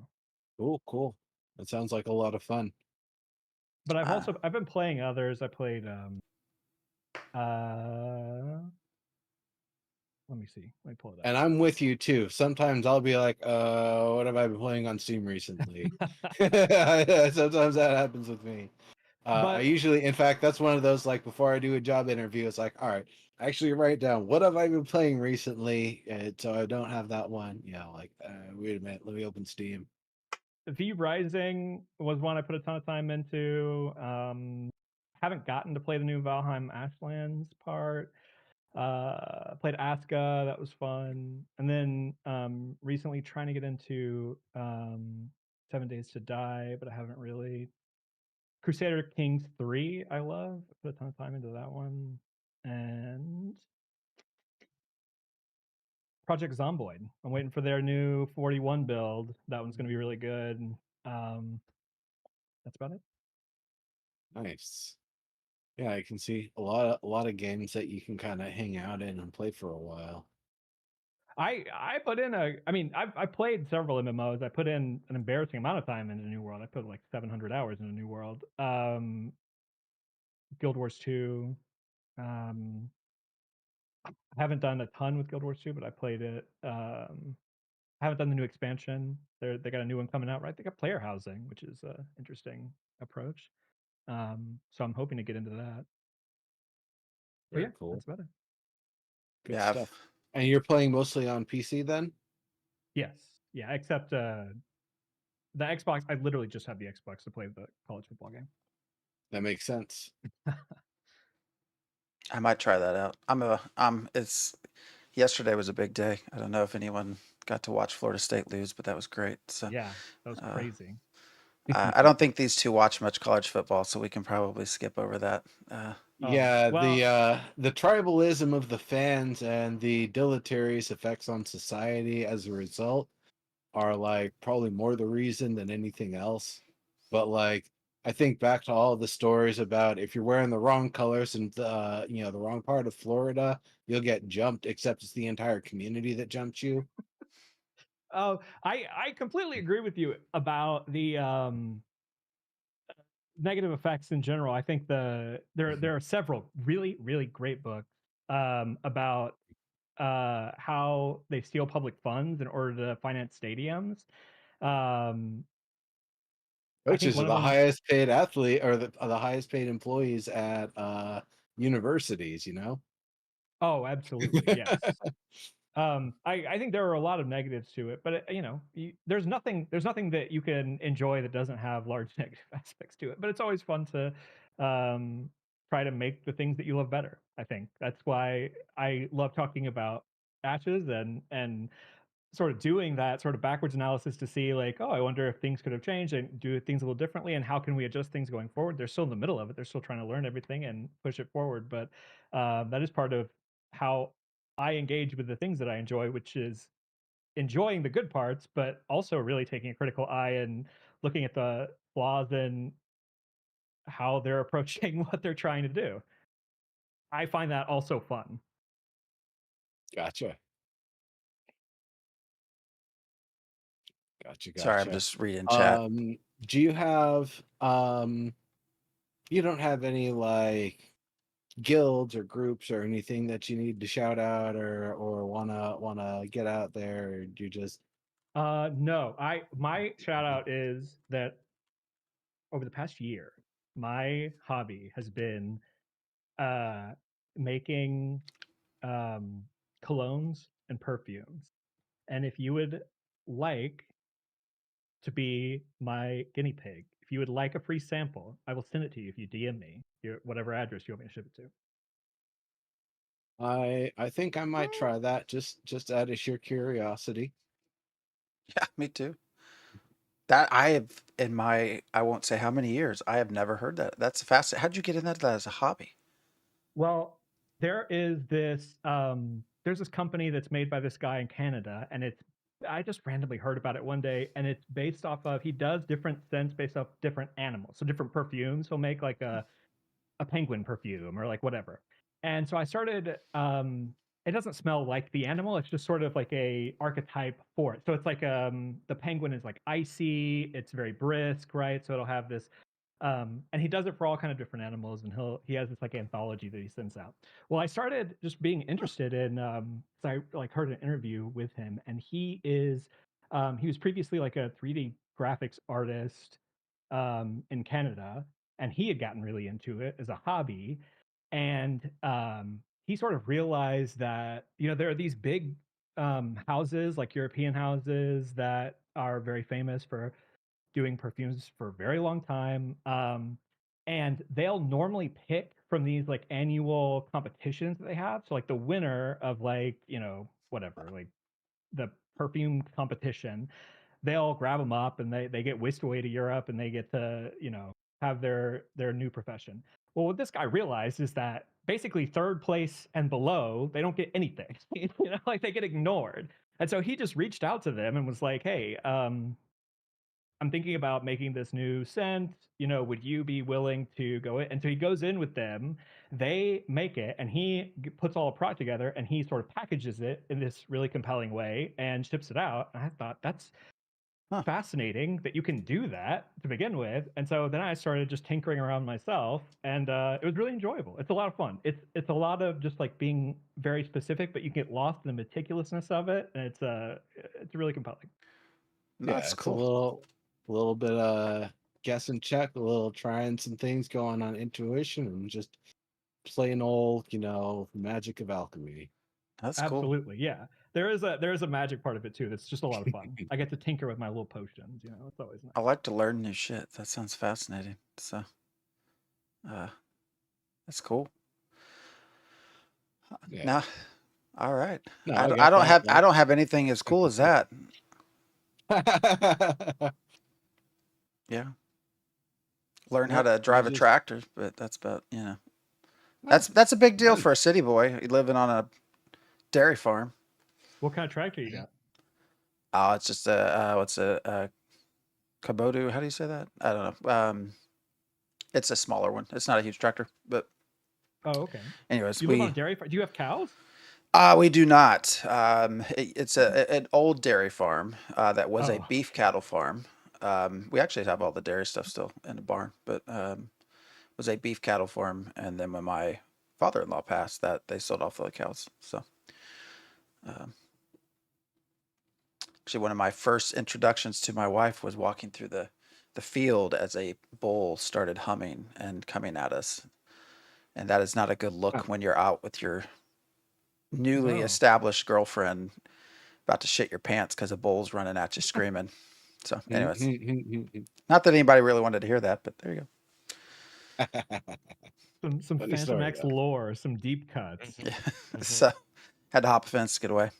Cool, cool. That sounds like a lot of fun. but Ah, I've been playing others. I played uh let me see. Let me pull And it I'm with you too. Sometimes I'll be like, what have I been playing on Steam recently? up. Sometimes that happens with me. I But usually, in fact, that's one of those like before I do a job interview, it's like, all right, actually write down what have I been playing recently, so I don't have that one. Like, wait a minute, let me open Steam. V Rising was one I put a ton of time into. Haven't gotten to play the new Valheim Ashlands part. Played Aska, that was fun. And then recently trying to get into 7 Days to Die, but I haven't really. Crusader Kings 3, I love. I put a ton of time into that one. And Project Zomboid. I'm waiting for their new 41 build. That one's going to be really good. Um, that's about it. Nice. Yeah, I can see a lot of games that you can kind of hang out in and play for a while. I put in I mean, I played several MMOs. I put in an embarrassing amount of time into New World. I put like 700 hours into New World. Guild Wars 2. Um, I haven't done a ton with Guild Wars 2, but I played it. I haven't done the new expansion. They got a new one coming out, right? They got player housing, which is a interesting approach. So I'm hoping to get into that. But Very yeah, cool. that's about it. Good Yeah, stuff. And you're playing mostly on PC then? Yes. Yeah, except the Xbox. I literally just have the Xbox to play the college football game. That makes sense. I might try that out. It's yesterday was a big day. I don't know if anyone got to watch Florida State lose, but that was great. So Yeah, that was crazy. I don't think these two watch much college football, so we can probably skip over that. Yeah, well, the tribalism of the fans and the deleterious effects on society as a result are like probably more the reason than anything else. But like I think back to all the stories about if you're wearing the wrong colors and the wrong part of Florida, you'll get jumped, except it's the entire community that jumps you. oh, I completely agree with you about the negative effects in general. I think there are several really great books about how they steal public funds in order to finance stadiums. Um, I think Coaches are one of the them. highest paid athlete or the highest paid employees at universities, you know? Oh, absolutely, yes. I think there are a lot of negatives to it, but there's nothing that you can enjoy that doesn't have large negative aspects to it. But it's always fun to um, try to make the things that you love better. I think that's why I love talking about Ashes and sort of doing that sort of backwards analysis to see like, oh, I wonder if things could have changed and do things a little differently, and how can we adjust things going forward. They're still in the middle of it. They're still trying to learn everything and push it forward, but that is part of how I engage with the things that I enjoy, which is enjoying the good parts, but also really taking a critical eye and looking at the flaws in how they're approaching what they're trying to do. I find that also fun. Gotcha. Gotcha, Sorry, I'm gotcha. just reading chat. Do you have you don't have any like guilds or groups or anything that you need to shout out or wanna get out there, or do you just No, my shout out is that over the past year, my hobby has been uh, making um, colognes and perfumes. And if you would like to be my guinea pig, if you would like a free sample, I will send it to you if you DM me whatever address you want me to ship it to. I think I might try that just out of sheer curiosity. Yeah, me too. That I have in my I won't say how many years I have never heard that. That's fascinating. How'd you get in that as a hobby? Well, there's this company that's made by this guy in Canada, and it's I just randomly heard about it one day, and it's based off of he does different scents based off different animals, so different perfumes. He'll make like a penguin perfume or like whatever. And so I started it doesn't smell like the animal, it's just sort of like a archetype for it. So it's like the penguin is like icy, it's very brisk, right? So it'll have this and he does it for all kind of different animals, and he has this like anthology that he sends out. Well, I started just being interested in so I like heard an interview with him, and he was previously like a 3D graphics artist in Canada, and he had gotten really into it as a hobby. And he sort of realized that there are these big houses, like European houses, that are very famous for doing perfumes for a very long time. And they'll normally pick from these like annual competitions that they have. So like the winner of like whatever, like the perfume competition, they'll grab them up and they get whisked away to Europe, and they get to have their new profession. Well, what this guy realized is that basically third place and below, they don't get anything. Like they get ignored. And so he just reached out to them and was like, "Hey, I'm thinking about making this new scent. Would you be willing to go in? And so he goes in with them. They make it, and he puts all the product together, and he sort of packages it in this really compelling way and ships it out. And I thought that's Huh. fascinating that you can do that to begin with. And so then I started just tinkering around myself, and it was really enjoyable. It's a lot of fun. It's a lot of just like being very specific, but you get lost in the meticulousness of it, and it's really compelling. That's it's cool. a little bit guess and check, a little trying some things, going on intuition, and just plain old, magic of alchemy. That's cool. Absolutely, yeah. There is a magic part of it too. That's just a lot of fun. I get to tinker with my little potions. It's always nice. I like to learn new shit. That sounds fascinating. So, that's cool. Yeah. Nah, all right. No, I, I don't- get I don't that, have yeah. I don't have anything as cool as that. Yeah. Learn how Nope, to drive a you just- tractor, but that's about that's a big deal fun. for a city boy living on a dairy farm. What kind of tractor you got? Oh, it's just a Kubota. How do you say that? I don't know. It's a smaller one. It's not a huge tractor, but Oh, okay. anyways, You live on a dairy farm? Do you have cows? we do not. It's an old dairy farm that was a Oh. beef cattle farm. We actually have all the dairy stuff still in the barn, but was a beef cattle farm. And then when my father-in-law passed, that they sold off the cows. So, actually, one of my first introductions to my wife was walking through the field as a bull started humming and coming at us. And that is not a good look when you're out with your newly No. established girlfriend about to shit your pants because a bull's running at you screaming. So, anyways, not that anybody really wanted to hear that, but there you go. Some Funny Phantom story, X though. lore, some deep cuts. Mhm. Yeah. So, had to hop a fence to get away.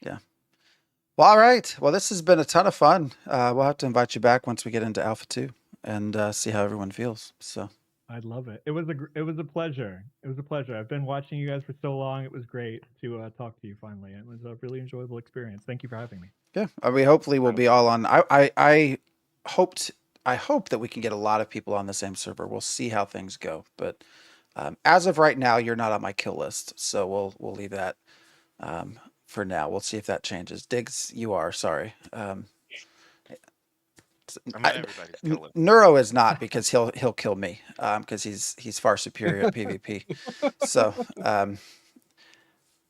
Yeah. Well, all right. Well, this has been a ton of fun. We'll have to invite you back once we get into Alpha 2 and see how everyone feels. So, I'd love it. It was a pleasure. It was a pleasure. I've been watching you guys for so long. It was great to talk to you finally. It was a really enjoyable experience. Thank you for having me. yeah, we hopefully will be all on. I hope that we can get a lot of people on the same server. We'll see how things go, but as of right now, you're not on my kill list, so we'll leave that for now. We'll see if that changes. Diggs, you are. Sorry. I'm not everybody's killer. Neuro is not, because he'll kill me because he's far superior at PvP. So,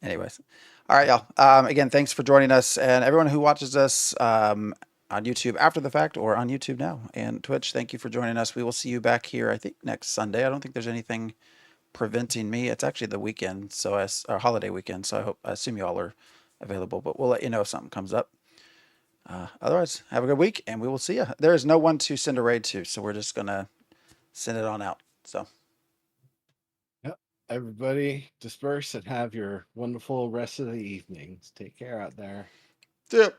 anyways, all right, y'all. Again, thanks for joining us, and everyone who watches us on YouTube after the fact or on YouTube now and Twitch. Thank you for joining us. We will see you back here, I think, next Sunday. I don't think there's anything preventing me. It's actually the weekend, so our holiday weekend. So I assume you all are available, but we'll let you know if something comes up. Otherwise, have a good week, and we will see you. There is no one to send a raid to, so we're just gonna send it on out. So, Yep. Everybody disperse and have your wonderful rest of the evenings. Take care out there. yep.